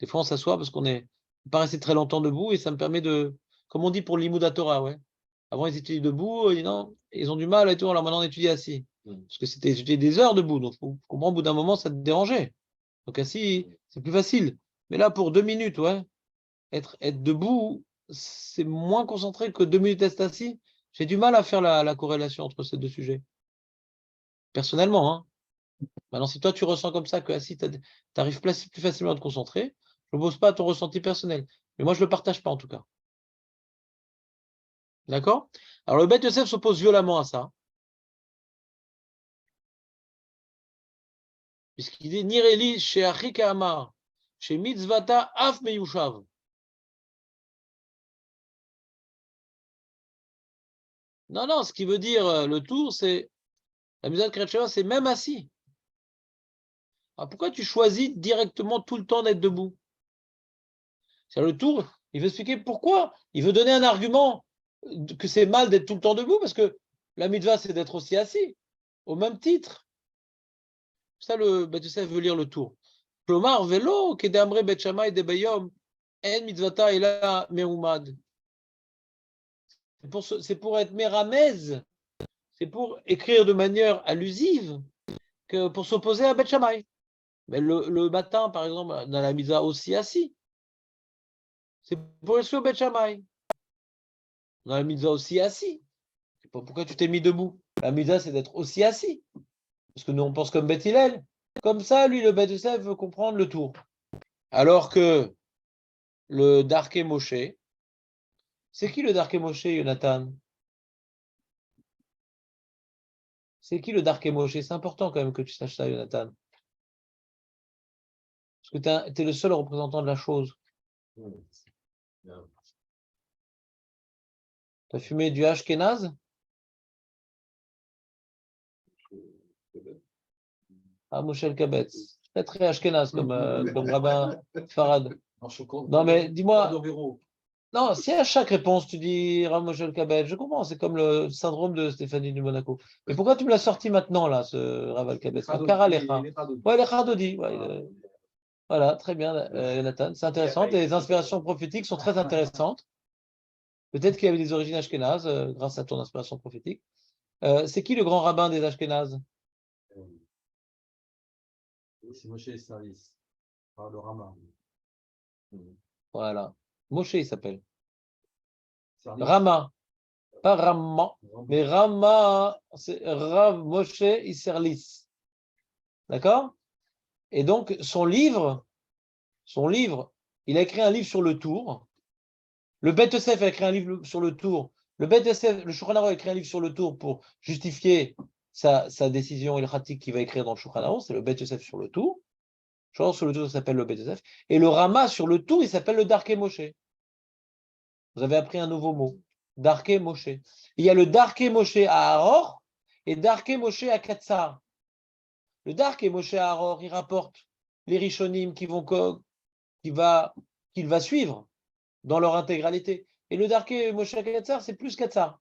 Des fois, on s'assoit parce qu'on est pas resté très longtemps debout et ça me permet de, comme on dit pour l'Imoud Torah, ouais. Avant, ils étudiaient debout, non, ils ont du mal et tout, alors maintenant, on étudie assis. Parce que c'était étudier des heures debout, donc je comprends, au bout d'un moment, ça te dérangeait. Donc assis, c'est plus facile. Mais là, pour 2 minutes, ouais, être debout, c'est moins concentré que 2 minutes être assis. J'ai du mal à faire la corrélation entre ces deux sujets. Personnellement, hein. Maintenant, si toi, tu ressens comme ça que assis, tu arrives plus facilement à te concentrer, je ne pose pas à ton ressenti personnel. Mais moi, je ne le partage pas, en tout cas. D'accord? Alors, le Beth Yosef s'oppose violemment à ça. Puisqu'il dit Nireli chez Achika Amar, chez Mitzvata Af Meyushav. Non, ce qui veut dire le tour, c'est la Mitzvah de Kriyat, c'est même assis. Alors, pourquoi tu choisis directement tout le temps d'être debout? C'est le tour, il veut expliquer pourquoi. Il veut donner un argument que c'est mal d'être tout le temps debout, parce que la mitzvah, c'est d'être aussi assis, au même titre. Ça, tu sais, veut lire le tour. Klomar velo, kedamre bet shamay de bayom, en mitzvata ela meumad. C'est pour être méramez, c'est pour écrire de manière allusive, que pour s'opposer à Bet Shammai. Mais le matin, par exemple, dans la mitzvah aussi assis, c'est pour être sur Bet Shammai. Dans la mitzvah aussi assis. Pourquoi tu t'es mis debout? La mitzvah, c'est d'être aussi assis. Parce que nous, on pense comme Beth Hillel. Comme ça, lui, le Beth Yosef veut comprendre le tour. Alors que le Darké Moshe, c'est qui le Darké Moshe, Jonathan? C'est qui le Darké Moshe? C'est important quand même que tu saches ça, Jonathan. Parce que tu es le seul représentant de la chose. Tu as fumé du Ashkenaz? Ah, Moshe Kabetz. Très très Ashkenaz comme rabbin Farad. Non, mais dis-moi. Non, si à chaque réponse tu dis Rav Moshe Kabetz, je comprends, c'est comme le syndrome de Stéphanie du Monaco. Mais pourquoi tu me l'as sorti maintenant, là, ce Rav Kabetz? Ouais, les Khadodi. Ouais, voilà, très bien, Nathan. C'est intéressant. Les inspirations prophétiques sont très intéressantes. Peut-être qu'il y avait des origines ashkénazes grâce à ton inspiration prophétique. C'est qui le grand rabbin des Ashkénazes? C'est Moshe Service, par le Rama. Voilà. Moshe, il s'appelle. Rama. Pas Rama, mais Rama, c'est Rav Moshe Isserlis. D'accord? Et donc, son livre, il a écrit un livre sur le tour. Le Beth Yosef a écrit un livre sur le tour Le Bet Yosef, le Shulchan Aruch a écrit un livre sur le tour pour justifier sa décision ilchatique qu'il va écrire dans le Shulchan Aruch, c'est le Bet Yosef sur le tour. Sur le tour, ça s'appelle le Bet Yosef. Et le Rama sur le tour, il s'appelle le Darke Moshe. Vous avez appris un nouveau mot, Darke Moshe. Il y a le Darke Moshe à Aror et Darke Moshe à Katsar. Le Darke Moshe à Aror, il rapporte les Rishonim qu'il va suivre dans leur intégralité. Et le Darke Moshe à Katsar, c'est plus Katsar.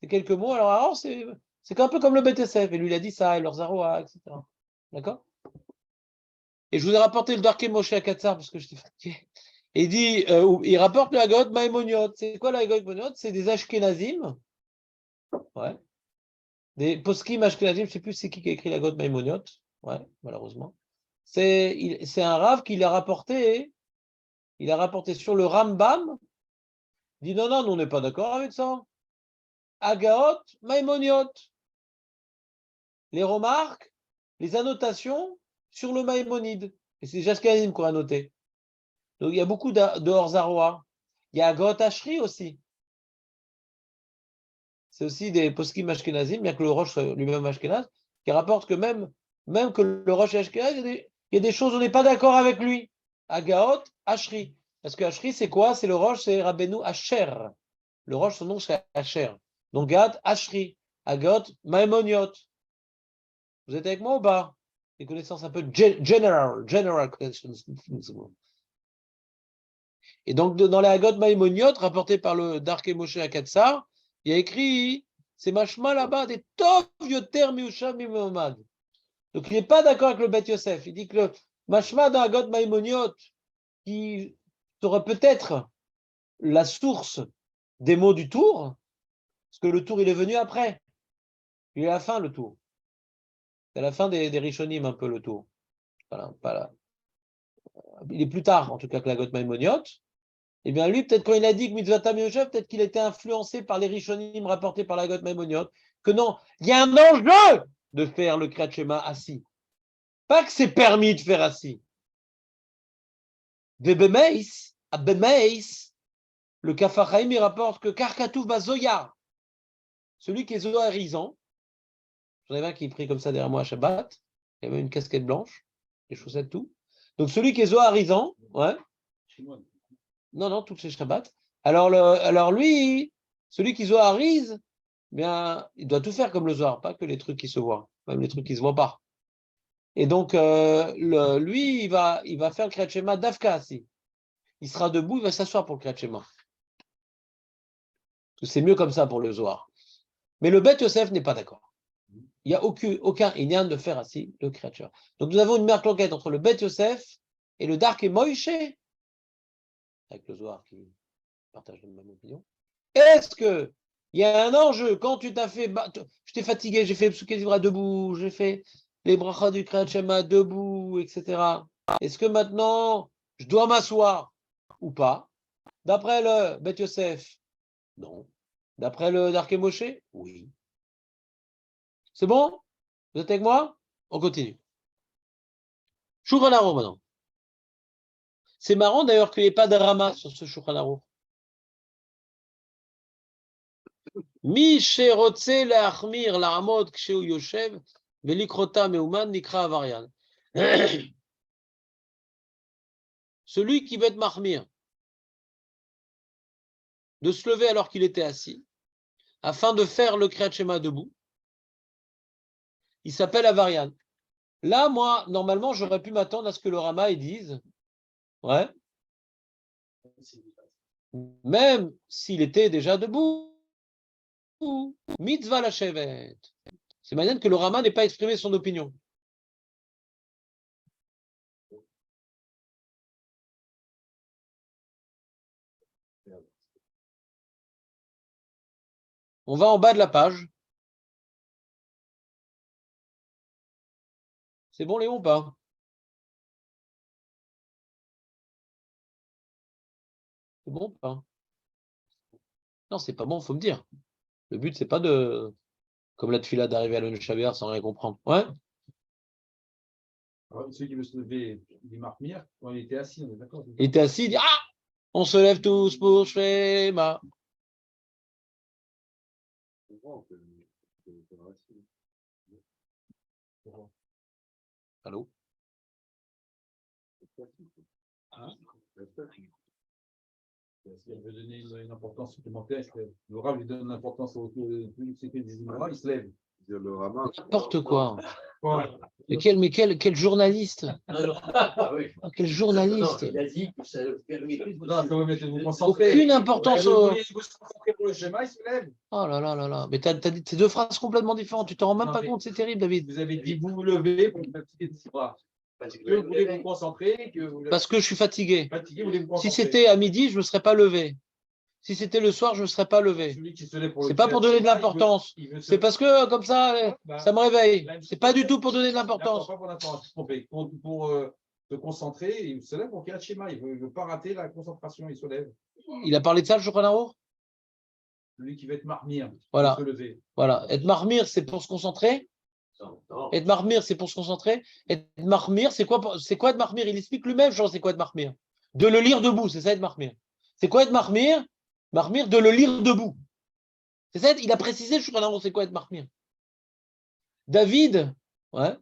C'est quelques mots. Alors Aror, c'est un peu comme le Bet Yosef. Et lui, il a dit ça, et leur Zaroa, etc. D'accord? Et je vous ai rapporté le Darke Moshe à Katsar parce que j'étais fatigué. Et il rapporte le Hagot Maimoniot. C'est quoi le Hagot Maimoniot? C'est des Ashkenazim. Ouais. Des poskim Ashkenazim, je ne sais plus c'est qui a écrit la Hagot Maimoniot. Ouais, malheureusement. C'est un Rav qui l'a rapporté. Il a rapporté sur le Rambam. Il dit non, nous on n'est pas d'accord avec ça. Agaot Maimoniot. Les remarques, les annotations sur le Maïmonide. Et c'est Ashkenazim qu'on a noté. Donc il y a beaucoup de hors-zaroa. Il y a Agot Ashri aussi. C'est aussi des poskim ashkenazim, bien que le Roche soit lui-même ashkenaz, qui rapporte que même que le Roche est ashkenaz, il y a des choses où on n'est pas d'accord avec lui. Agaot Ashri. Parce que Ashri, c'est quoi? C'est le Roche, c'est Rabbeinu Asher. Le Roche, son nom, c'est Asher. Donc Gad Ashri. Agot Maimoniot. Vous êtes avec moi ou pas? Des connaissances un peu general connaissances. Et donc, dans les Hagot Maimoniot, rapporté par le Darke Moshe Akatsar, il y a écrit, c'est machma là-bas, des tov yoter miusham mimomad. Donc, il n'est pas d'accord avec le Bet Yosef. Il dit que le machma dans Hagot Maimoniot, qui sera peut-être la source des mots du tour, parce que le tour, il est venu après. Il est à la fin, le tour. C'est à la fin des Rishonim, un peu, le tour. Voilà, pas là. Il est plus tard, en tout cas, que la Hagot Maimoniot. Eh bien, lui, peut-être quand il a dit que Mitzvatam Yosef, peut-être qu'il était influencé par les Rishonim rapportés par la Got Maimoniot, que non, il y a un enjeu de faire le Kriyat Shema assis. Pas que c'est permis de faire assis. À Bemeis, le Kafar Chaim, il rapporte que Karkatouf Bazoya, celui qui est zoharisant, j'en avais un qui est pris comme ça derrière moi à Shabbat, il avait une casquette blanche, des chaussettes, tout. Donc celui qui est zoharisant, ouais. Non, tout c'est Shabbat. Alors lui, celui qui zoharise, bien, il doit tout faire comme le Zohar, pas que les trucs qui se voient, même les trucs qui ne se voient pas. Et donc, lui, il va faire le Kriyat Shema d'Afka, si. Il sera debout, il va s'asseoir pour le Kriyat Shema. C'est mieux comme ça pour le Zohar. Mais le Bet Yosef n'est pas d'accord. Il n'y a aucun Inyan de faire assis le Kriyat Shema. Donc, nous avons une marque l'enquête entre le Bet Yosef et le Darke Moïse, avec le Zohar qui partage la même opinion. Est-ce que il y a un enjeu quand tu t'as fait, je t'ai fatigué, j'ai fait le Psuké Dibra debout, j'ai fait les brachas du Kriyat Shema debout, etc. Est-ce que maintenant je dois m'asseoir ou pas? D'après le Bet Yosef, non. D'après le Darke Moshe, oui. C'est bon? Vous êtes avec moi? On continue. Shulchan Aruch maintenant. C'est marrant d'ailleurs qu'il n'y ait pas de rama sur ce Shulchan Aruch. Mi sherotze leachmir la'amod kshehu yoshev velikrota meuman nikra avarian. Celui qui veut être mahmir, de se lever alors qu'il était assis, afin de faire le Kriyat Shema debout, il s'appelle avarian. Là, moi, normalement, j'aurais pu m'attendre à ce que le Rama dise, ouais, même s'il était déjà debout, mitzvah lashevet. C'est manière que le Rama n'ait pas exprimé son opinion. On va en bas de la page. C'est bon, Léon, ou pas? C'est bon ou pas? Non, c'est pas bon, il faut me dire. Le but, c'est pas de, comme la tefila, d'arriver à l'Oneshaber sans rien comprendre. Ouais? Alors, celui qui veut se lever, il marque Mir, quand il était assis, on est d'accord? Il était assis, il dit, ah, on se lève tous pour Shema. Allô? Hein? Si on veut donner une importance supplémentaire, le Rav lui donne une importance au cycle des Imra, il se lève. N'importe quoi. Ouais. Mais quel journaliste? Ah oui. Quel journaliste? Il a dit que ça Non, quand vous vous concentrez. Aucune importance. Vous voulez vous concentrer pour le schéma, il se lève. Oh là là là là. Mais t'as dit ces deux phrases complètement différentes. Tu t'en rends même Non, pas mais- compte. C'est terrible, David. Vous avez dit vous vous levez pour le cycle des Imra. Que vous voulez vous concentrer, que vous Parce que je suis fatigué. fatigué, vous voulez vous Si concentrer. c'était à midi, je ne me serais pas levé. Si c'était le soir, je ne me serais pas levé. Celui qui se lève pour C'est le pas pour donner de schéma, l'importance. il veut se- C'est parce que comme ça, Bah, ça me réveille. là, C'est pas du tout pour donner de l'importance. D'accord, pas pour l'importance, trompé. Pour se concentrer, il se lève pour qu'il y ait un schéma. Il ne veut pas rater la concentration, il se lève. Il a parlé de ça, le Shulchan Aruch? Celui qui va être marmire, Voilà. il se lever. Voilà. Être marmire, c'est pour se concentrer. Être marmire, c'est pour se concentrer. Être marmire, c'est quoi être marmire? Il explique lui-même, genre, c'est quoi être marmire? De le lire debout, c'est ça être marmire. C'est quoi être marmire? Marmire, de le lire debout. C'est ça, il a précisé, je crois, c'est quoi être marmire. David, ouais,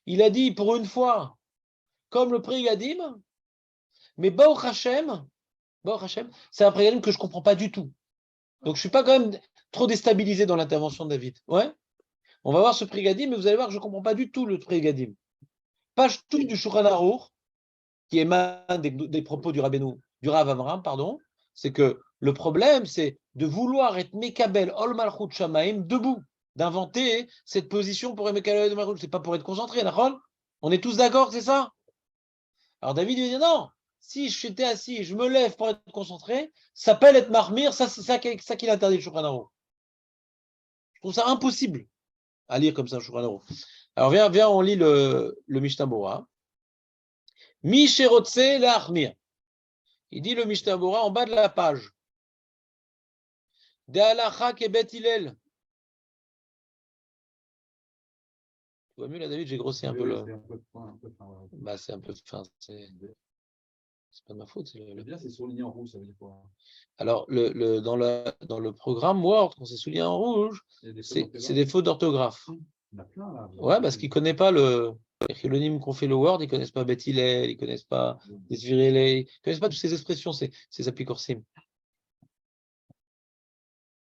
il a dit pour une fois, comme le Prégadim, mais Baruch Hashem, c'est un Prégadim que je ne comprends pas du tout. Donc je ne suis pas quand même trop déstabilisé dans l'intervention de David. Ouais. On va voir ce Prégadim, mais vous allez voir que je ne comprends pas du tout le Prégadim. Page tout du Shulchan Aruch, qui émane des propos du Rav Amram, pardon, c'est que le problème, c'est de vouloir être Mekabel Ol Malchut Shamaim debout, d'inventer cette position pour être Mekabel Ol Malchut. C'est pas pour être concentré, d'accord? On est tous d'accord que c'est ça? Alors David lui dit non, si je j'étais assis, je me lève pour être concentré, ça s'appelle être marmire, ça c'est ça qu'il interdit le Shulchan Aruch. Je trouve ça impossible à lire comme ça le Shulchan Aruch. Alors viens, on lit le Mishnah Bora. Mi sherotse la'achmir. Il dit le Mishnah Bora en bas de la page. De halacha kebet Hillel. Tu vois mieux là, David, j'ai grossi un peu le. C'est un peu fin, ouais. Bah, c'est un peu fin. C'est pas de ma faute. Le bien, c'est souligné en rouge, ça veut dire quoi? Alors, dans le programme Word, quand c'est souligné en rouge, c'est des fautes d'orthographe. Il y en a plein là. Ouais, parce qu'ils ne connaissent pas le. Les philonymes qu'on fait le Word, ils ne connaissent pas Bet Hillel, ils ne connaissent pas les Svirele, ils ne connaissent pas toutes ces expressions, ces applicorsim.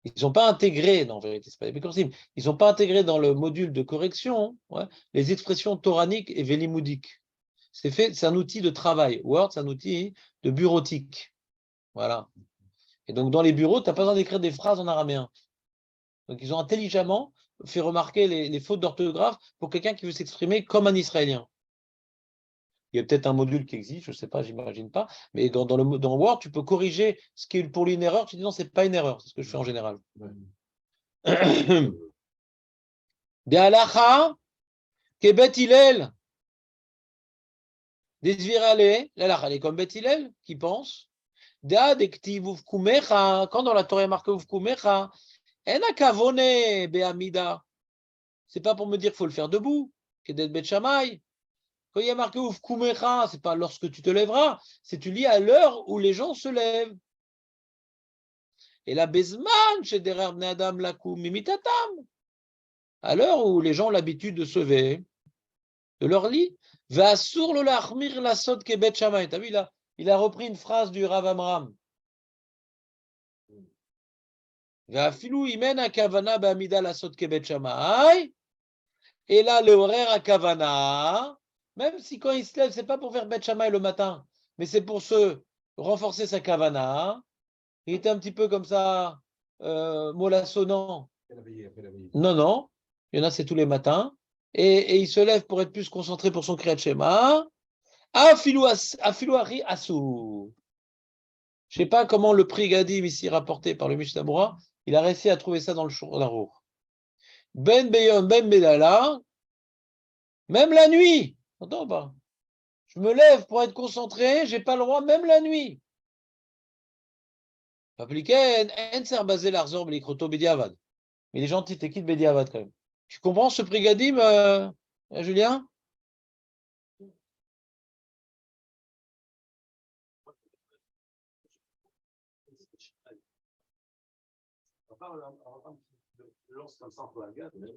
Ils ne sont pas intégrés, non, en vérité, ce n'est pas des applicorsim. Ils ne sont pas intégrés dans le module de correction, ouais, les expressions toraniques et vélimoudiques. C'est un outil de travail. Word, c'est un outil de bureautique. Voilà. Et donc, dans les bureaux, tu n'as pas besoin d'écrire des phrases en araméen. Donc, ils ont intelligemment fait remarquer les fautes d'orthographe pour quelqu'un qui veut s'exprimer comme un Israélien. Il y a peut-être un module qui existe, je ne sais pas, j'imagine pas, mais dans Word, tu peux corriger ce qui est pour lui une erreur, tu dis non, ce n'est pas une erreur, c'est ce que je fais en général. Be'alacha, kebet Hillel, desvirale, l'alacha, elle est comme Bet Hillel, qui pense. Quand dans la Torah est marqué Uvkumecha, en kavone be'amida. C'est pas pour me dire qu'il faut le faire debout, kedet bet Shammai. Quand il y a marqué Uvkumecha, c'est pas lorsque tu te lèveras, c'est tu lis à l'heure où les gens se lèvent. Et la bezman chez derer bnei adam lakum mimitatam, à l'heure où les gens ont l'habitude de se lever de leur lit. Ve'asur lo lachmir lasod kebet Shammai. T'as vu, il a repris une phrase du Rav Amram. Ve'afilu imen hakavana be'amida lasod kebet Shammai. Et là, le horaire hakavana, même si quand il se lève, c'est pas pour faire Bet Shammai le matin, mais c'est pour se renforcer sa kavana. Il était un petit peu comme ça, mollassonnant. Non, non. Il y en a, c'est tous les matins. Et il se lève pour être plus concentré pour son Kriyat Shema. Afilu ari asu. Je ne sais pas comment le prix Gadim, ici rapporté par le Mishnah Bora, il a réussi à trouver ça dans le Shulchan Aruch. Ben Beyom, Ben Bedala, même la nuit. Entends pas? Je me lève pour être concentré, j'ai pas le droit, même la nuit. Mais il est gentil, t'es qui de Bediavad quand même? Tu comprends ce prix Gadim, Julien? On lance comme ça pour la garde, mais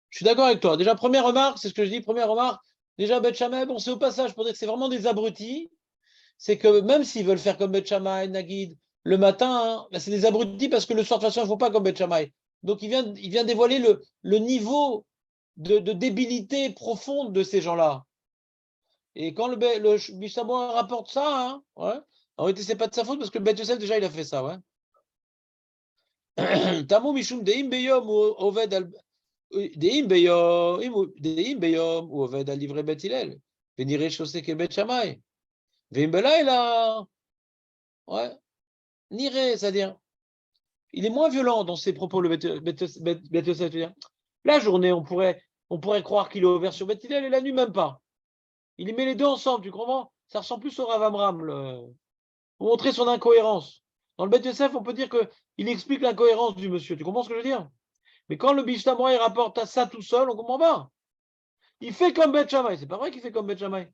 Je suis d'accord avec toi. Déjà, première remarque, c'est ce que je dis, première remarque. Déjà, Beth Shammai, bon, c'est au passage pour dire que c'est vraiment des abrutis. C'est que même s'ils veulent faire comme Beth Shammai, Nagid, le matin, hein, ben, c'est des abrutis parce que le soir, de toute façon, ils ne font pas comme Beth Shammai. Donc, il vient dévoiler le niveau de débilité profonde de ces gens-là. Et quand le Mishnah rapporte ça, hein, ouais, en réalité, c'est pas de sa faute parce que le Beth Yosef, déjà, il a fait ça. Ouais. Tamo Mishum Deim Beyom ou Oved al Deim Beyom ou Oved al Livre Bet Hillel. Venire chaussé que Bet Shammai. Veim Belayla. Ouais. Nire, c'est-à-dire, il est moins violent dans ses propos, le Bet Yosef. La journée, on pourrait croire qu'il est ouvert sur Bet Hillel et la nuit, même pas. Il met les deux ensemble, tu comprends? Ça ressemble plus au Rav Amram, pour montrer son incohérence. Dans le Bet Yosef, on peut dire qu'il explique l'incohérence du monsieur. Tu comprends ce que je veux dire? Mais quand le Mishnah il rapporte à ça tout seul, on ne comprend pas. Il fait comme Bet Shammai. C'est pas vrai qu'il fait comme Bet Shammai.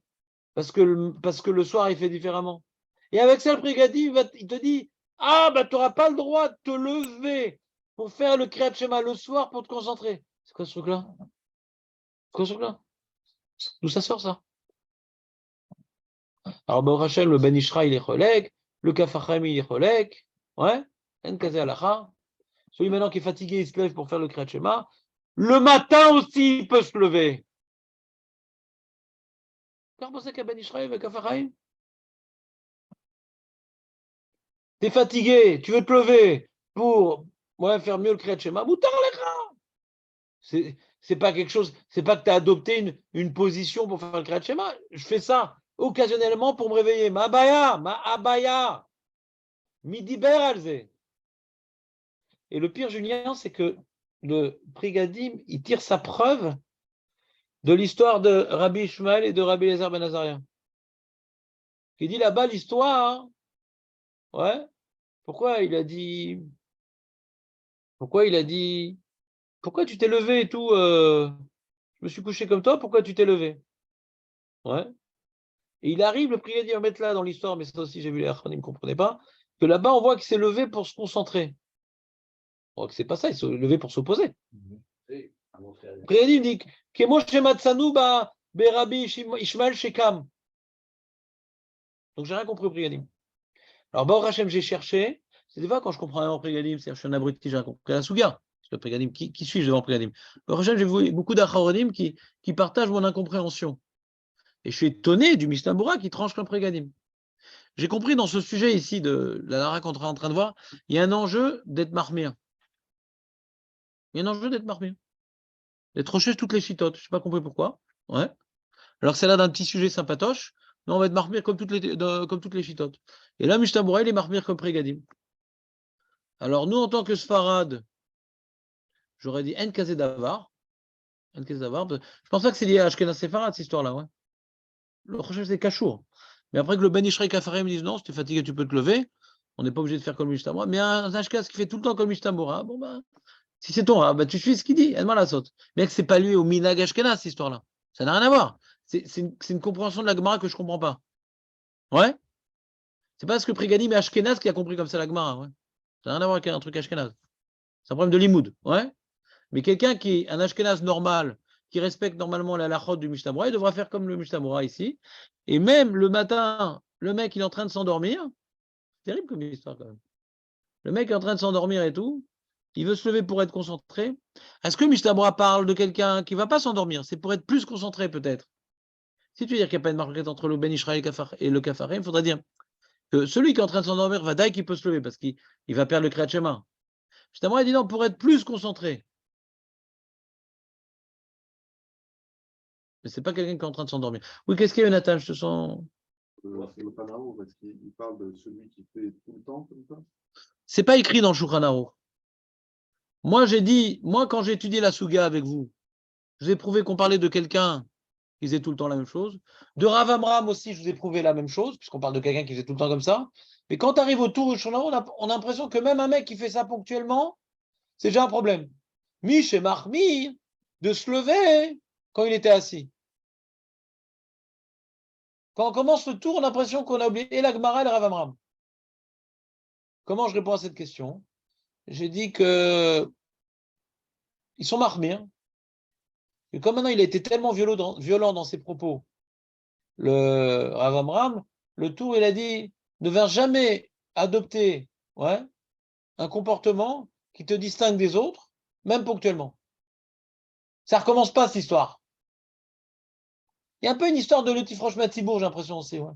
Parce que le soir, il fait différemment. Et avec ça, le brigadier, il te dit, ah, bah, tu n'auras pas le droit de te lever pour faire le Kriyat Shema le soir pour te concentrer. C'est quoi ce truc-là? C'est quoi ce truc-là? D'où ça sort, ça? Alors, Baruch Hashem, le Ben Ishra, il est cholek, le Kafachim, il est cholek. Ouais? En kaze halacha. Celui maintenant qui est fatigué, il se lève pour faire le Kriyat Shema. Le matin aussi, il peut se lever. T'es fatigué, tu veux te lever pour faire mieux le Kriyat Shema. Moutar lecha. C'est pas quelque chose, c'est pas que tu as adopté une position pour faire le Kriyat Shema. Je fais ça occasionnellement pour me réveiller. Ma abaya, midi ber alze. Et le pire, Julien, c'est que le Brigadim, il tire sa preuve de l'histoire de Rabbi Ishmael et de Rabbi Eliezer ben Azariah. Il dit là-bas l'histoire, hein, ouais. Pourquoi il a dit, pourquoi tu t'es levé et tout, je me suis couché comme toi, pourquoi tu t'es levé? Ouais. Et il arrive, le prier d'y remettre là dans l'histoire, mais ça aussi j'ai vu les Achronim, ne comprenaient pas, que là-bas on voit qu'il s'est levé pour se concentrer. On voit que c'est pas ça, il s'est levé pour s'opposer. Prier dit, Kemo Shematsanu ba Berabi Ishmael Shekam. Donc j'ai rien compris au Priyadim. Alors, Baruch Hashem, j'ai cherché. C'est des fois quand je comprends un Priyadim, c'est-à-dire je suis un abruti, j'ai rien compris la Souga. Le Priyadim, qui suis-je devant Priyadim? Baruch Hashem, j'ai vu beaucoup d'Acharonim qui partagent mon incompréhension. Et je suis étonné du Mishnah Bura qui tranche comme Priyadim. J'ai compris dans ce sujet ici de la Lara qu'on est en train de voir, il y a un enjeu d'être marmire. Il y a un enjeu d'être marmire. D'être roché toutes les chitotes. Je n'ai pas compris pourquoi. Ouais. Alors que c'est là d'un petit sujet sympatoche. Non, on va être marmire comme toutes les chitotes. Et là, Mishnah Bura, il est marmire comme Priyadim. Alors, nous, en tant que Sfarad, j'aurais dit En Kazé Davar. Je pense pas que c'est lié à Ashkenaz Sepharad, cette histoire-là. Ouais. Le prochain, c'est Kachour. Mais après que le Ben Ishraï Kafarim dise non, si tu es fatigué, tu peux te lever. On n'est pas obligé de faire comme le Mishnah. Mais un Ashkenaz qui fait tout le temps comme le Mishnah, bon, bah, si c'est ton Rab, bah, tu suis ce qu'il dit. Elle la saute. Mais que c'est pas lui au Minag Ashkenaz, cette histoire-là. Ça n'a rien à voir. C'est une compréhension de la Gemara que je ne comprends pas. Ouais. C'est pas parce que Prigadim est Ashkenaz qui a compris comme ça la Gemara. Ouais. Ça n'a rien à voir avec un truc Ashkenaz. C'est un problème de limoud. Ouais. Mais quelqu'un qui est un Ashkenaz normal, qui respecte normalement la halachot du Mishnah Bora, il devra faire comme le Mishnah Bora ici. Et même le matin, le mec il est en train de s'endormir. C'est terrible comme histoire quand même. Le mec est en train de s'endormir et tout. Il veut se lever pour être concentré. Est-ce que Mishnah Bora parle de quelqu'un qui ne va pas s'endormir? C'est pour être plus concentré peut-être. Si tu veux dire qu'il n'y a pas de marque entre le Ben Israël et le Kafarim, il faudrait dire que celui qui est en train de s'endormir va dire qu'il peut se lever parce qu'il va perdre le Kriyat Shema. Mishnah Bora dit non, pour être plus concentré. Mais c'est pas quelqu'un qui est en train de s'endormir. Oui, qu'est-ce qu'il y a, Jonathan? Je te sens. C'est le Panaro, parce qu'il parle de celui qui fait tout le temps comme ça. C'est pas écrit dans le Shulchan Aruch. Moi, quand j'ai étudié la Souga avec vous, je vous ai prouvé qu'on parlait de quelqu'un qui faisait tout le temps la même chose. De Rav Amram aussi, je vous ai prouvé la même chose, puisqu'on parle de quelqu'un qui faisait tout le temps comme ça. Mais quand tu arrives autour du Shulchan Aruch, on a l'impression que même un mec qui fait ça ponctuellement, c'est déjà un problème. Mich et Mahmi, de se lever quand il était assis. Quand on commence le tour, on a l'impression qu'on a oublié et la Gemara et le Rav Amram. Comment je réponds à cette question? J'ai dit que ils sont marmires. Et comme maintenant il a été tellement violent dans ses propos, le Rav Amram, le tour, il a dit, ne viens jamais adopter un comportement qui te distingue des autres, même ponctuellement. Ça recommence pas cette histoire. Il y a un peu une histoire de Lotif-Roche Matibourg, j'ai l'impression aussi. Ouais.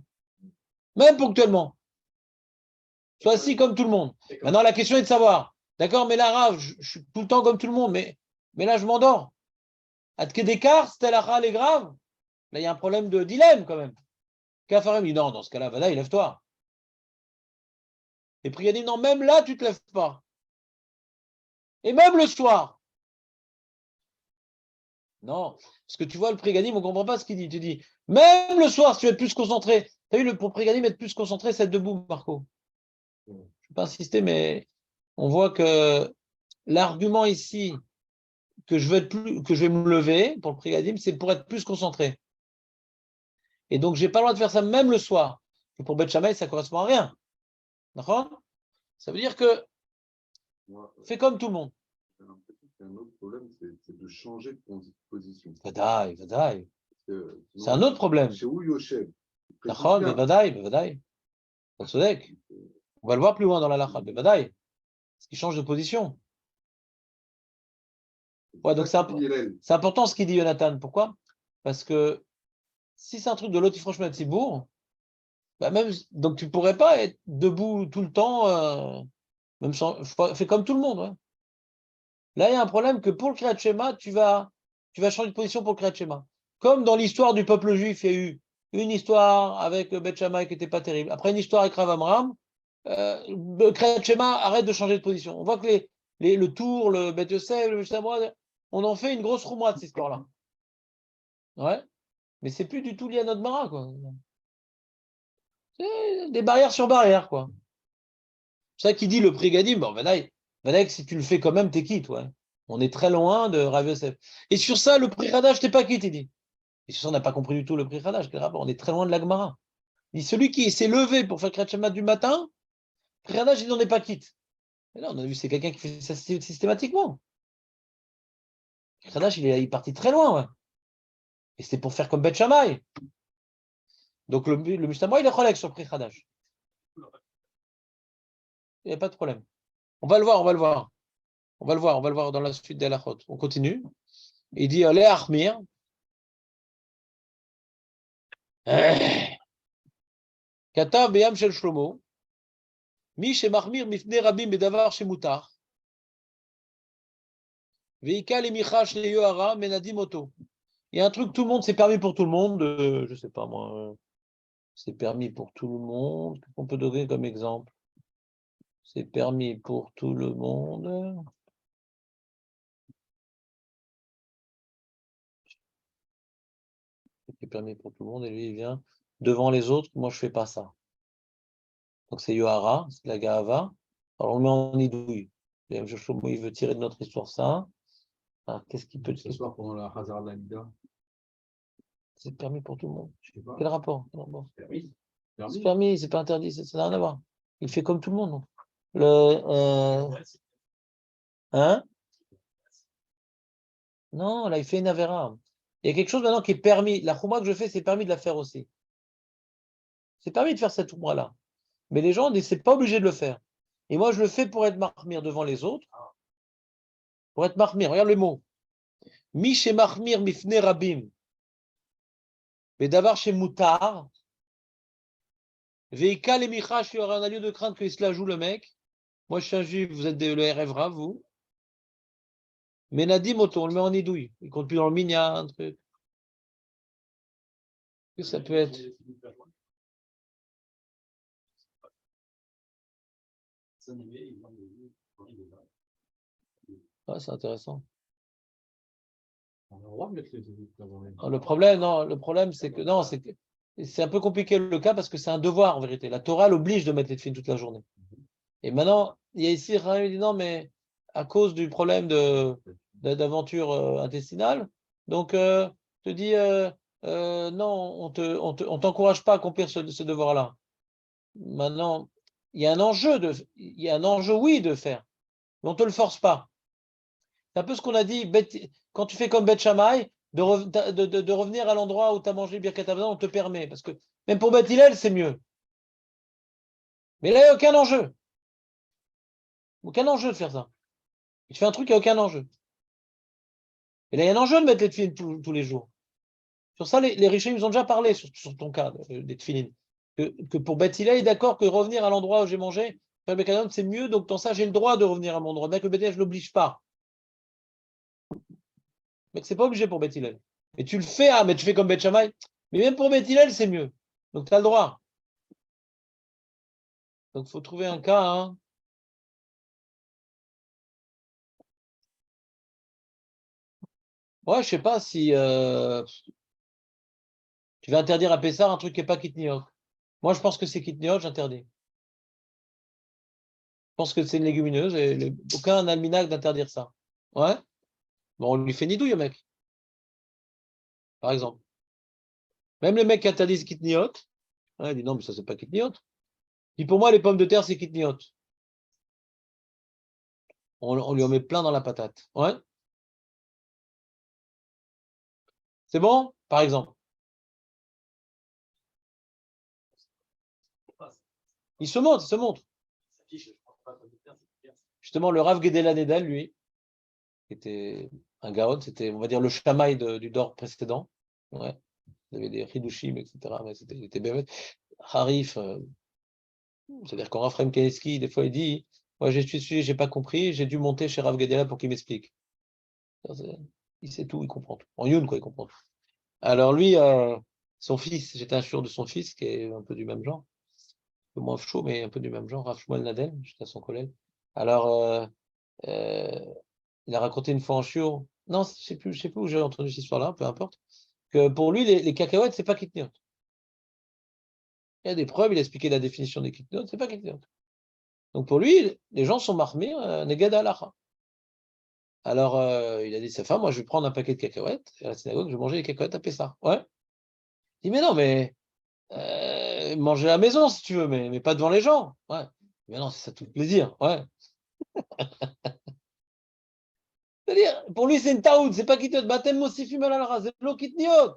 Même ponctuellement. Sois assis comme tout le monde. Maintenant, la question est de savoir, d'accord, mais là, Rav, je suis tout le temps comme tout le monde, mais là, je m'endors. Adke d'écart, c'était la râle est grave. Là, il y a un problème de dilemme quand même. Kafarem dit non, dans ce cas-là, Vadaï, lève-toi. Et Priya dit non, même là, tu ne te lèves pas. Et même le soir. Non, parce que tu vois, le Prigadim, on ne comprend pas ce qu'il dit. Tu dis, même le soir, si tu veux être plus concentré. Tu as vu, pour Prigadim, être plus concentré, c'est être debout, Marco. Je ne vais pas insister, mais on voit que l'argument ici, que je vais me lever pour le Prigadim, c'est pour être plus concentré. Et donc, je n'ai pas le droit de faire ça même le soir. Et pour Beth Shammai, ça ne correspond à rien. D'accord ? Ça veut dire que fais comme tout le monde. J'ai l'impression qu'il y a un autre problème, c'est de changer de position. Vadaï. C'est un Sinon, autre problème. chez où Yoshev? D'accord, mais Vadaï. On va le voir plus loin dans la lacha, mais Vadaï. Parce qu'il change de position. Ouais, donc c'est important ce qu'il dit Jonathan. Pourquoi? Parce que si c'est un truc de l'Otifroche Matsibourg, bah même, donc tu pourrais pas être debout tout le temps, même fais comme tout le monde. Ouais. Là, il y a un problème que pour le Kriyat Shema, tu vas changer de position pour le Kriyat Shema. Comme dans l'histoire du peuple juif, il y a eu une histoire avec Beth Shammai qui n'était pas terrible. Après une histoire avec Rav Amram, le Kriyat Shema arrête de changer de position. On voit que le Tour, le Beth Yosef, le Mishnah, on en fait une grosse roumoie de cette histoire-là. Ouais. Mais c'est plus du tout lié à notre Mara, quoi. C'est des barrières sur barrières, quoi. C'est ça qui dit le prix Gadim. Bon, Vadaï, si tu le fais quand même, t'es quitte, ouais. On est très loin de Rav Yosef. Et sur ça, le prix Hadash, t'es pas quitte, il dit. Et sur ça, on n'a pas compris du tout le prix Hadash. Quel rapport? On est très loin de la Gemara. Il dit celui qui s'est levé pour faire Kriyat Shema du matin, prix Hadash, il n'en est pas quitte. Et là, on a vu, c'est quelqu'un qui fait ça systématiquement. Prix Hadash, il est parti très loin, ouais. Et c'était pour faire comme Beth Shammai. Donc le Mishnah, il est relègue sur le prix Hadash. Il n'y a pas de problème. On va le voir dans la suite des halachot. On continue. Il dit, allez, Achmir. Kata beyam shel Shlomo. Mi shemachmir mifne rabim bedavar shemutar. Veika lemicha sheyohara menadim oto. Il y a un truc, tout le monde, c'est permis pour tout le monde. Je sais pas moi. C'est permis pour tout le monde. Qu'est-ce qu'on peut donner comme exemple? C'est permis pour tout le monde. C'est permis pour tout le monde et lui il vient devant les autres, moi je fais pas ça. Donc c'est Yohara, c'est la Gahava. Alors on le met en idouille. Il veut tirer de notre histoire ça. Alors, qu'est-ce qu'il peut Ce soir, pendant la Hazar Lamida. C'est permis pour tout le monde. Je sais pas. Quel rapport? Permis. C'est permis, c'est pas interdit, ça n'a rien à voir. Il fait comme tout le monde. Hein? Non, là il fait une avéra. Il y a quelque chose maintenant qui est permis. La chouma que je fais, c'est permis de la faire aussi. C'est permis de faire cette chouma-là. Mais les gens disent, c'est pas obligé de le faire. Et moi, je le fais pour être mahmir devant les autres. Pour être mahmir, regarde le mot. Mi chez mahmir mifne rabim. Mais d'avoir chez moutar. Veika les michash, il y aura un lieu de crainte qu'il se la joue le mec. Moi, je suis un juif, vous êtes le RFRA, vous. Mais Nadim, on le met en idouille. Il compte plus dans le minyan, un truc. Qu'est-ce que ça peut être? Ouais, c'est intéressant. On a le droit de mettre les deux dans les... Non, le problème, c'est que c'est un peu compliqué le cas parce que c'est un devoir en vérité. La Torah l'oblige de mettre les films toute la journée. Et maintenant, il y a ici, il dit non, mais à cause du problème d'aventure intestinale, donc te dit non, on t'encourage pas à accomplir ce devoir-là. Maintenant, il y a un enjeu, oui, de faire, mais on te le force pas. C'est un peu ce qu'on a dit, quand tu fais comme Beth Shammai, de revenir à l'endroit où tu as mangé Birkat Hamazon, on te permet. Parce que même pour Beth Hillel, c'est mieux. Mais là, il n'y a aucun enjeu. Aucun enjeu de faire ça. Tu fais un truc, il n'y a aucun enjeu. Et là, il y a un enjeu de mettre les tefilines tous les jours. Sur ça, les riches, ils ont déjà parlé sur ton cas, des tefilines. Que pour Beth Hillel, il est d'accord que revenir à l'endroit où j'ai mangé, faire Birkat Hamazon, c'est mieux. Donc, dans ça, j'ai le droit de revenir à mon endroit. Bien que Beth Hillel, je ne l'oblige pas. Mais c'est pas obligé pour Beth Hillel. Et tu le fais, mais tu fais comme Beth Shammai. Mais même pour Beth Hillel, c'est mieux. Donc, tu as le droit. Donc, il faut trouver un cas. Hein. Ouais, je sais pas si tu vas interdire à Pessar un truc qui n'est pas Kitniot. Moi, je pense que c'est Kitniot, j'interdis. Je pense que c'est une légumineuse et aucun alminac d'interdire ça. Ouais. Bon, on lui fait nidouille, le mec. Par exemple. Même les mecs qui interdisent Kitniot, il dit non, mais ça, c'est pas Kitniot. Puis pour moi, les pommes de terre, c'est Kitniot. On lui en met plein dans la patate. Ouais. C'est bon? Par exemple. Il se montre, il se montre. Justement, le Rav Gedela Nedel, lui, qui était un gaon, c'était, on va dire, le chamaï du Dor précédent. Ouais. Il y avait des Hidushim, etc. Mais il était bien. Harif, c'est-à-dire quand Raphaël Kaneski, des fois, il dit moi, j'ai pas compris, j'ai dû monter chez Rav Gedela pour qu'il m'explique. Il sait tout, il comprend tout. En Youn, quoi, il comprend tout. Alors lui, son fils, j'étais un sûr de son fils, qui est un peu du même genre, un peu moins chaud, mais un peu du même genre, Rav Shmuel Nadel, j'étais à son collège. Alors, euh, il a raconté une fois en chiot, non, je sais plus où j'ai entendu cette histoire-là, peu importe, que pour lui, les cacahuètes, c'est pas kitniot. Il y a des preuves, il a expliqué la définition des kitniot, c'est pas kitniot. Donc pour lui, les gens sont marmés, negad halacha. Alors, il a dit à sa femme, moi, je vais prendre un paquet de cacahuètes, et à la synagogue, je vais manger les cacahuètes à Pessah. Ouais. Il dit, mais non, mais manger à la maison, si tu veux, mais pas devant les gens. Ouais. Mais non, c'est ça tout le plaisir. Ouais. C'est-à-dire, pour lui, c'est une taoud, c'est pas kitniot. Batem mosifim al alra, c'est lo kitniot.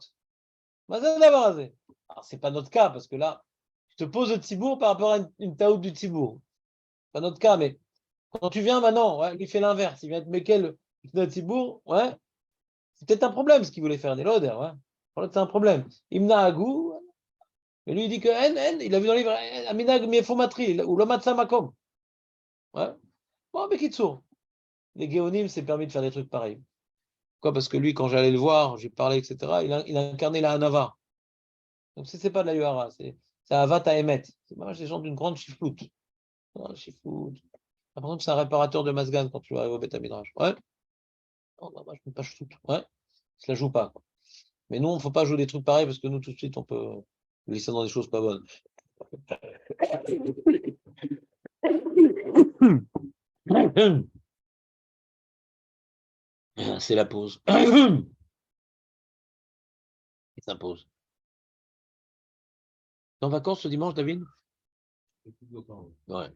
Alors, c'est pas notre cas, parce que là, je te pose le tzibour par rapport à une taoud du tzibour. Pas notre cas, mais quand tu viens maintenant, ouais, lui fait l'inverse. Il vient te mettre le tzibour, ouais. C'est peut-être un problème ce qu'il voulait faire, des loder, ouais. C'est un problème. Imna agou, mais lui il dit que il a vu dans le livre Aminag miefomatri ou lomatsa makom. Ouais. Bon, mais Kitsour. Les Géonim s'est permis de faire des trucs pareils. Pourquoi? Parce que lui, quand j'allais le voir, j'ai parlé, etc., il a incarné la Hanava. Donc, c'est pas de la Yuhara, c'est Avat Emet. C'est des gens d'une grande chifloute. Chifloute. J'ai l'impression que c'est un réparateur de Masgan quand tu arrives au Beth Midrash. Ouais. Non, moi, je ne pas choutoute. Ouais. Je la joue pas. Quoi. Mais nous, il ne faut pas jouer des trucs pareils parce que nous, tout de suite, on peut glisser dans des choses pas bonnes. C'est la pause. Il s'impose. T'es en vacances ce dimanche, David? Ouais.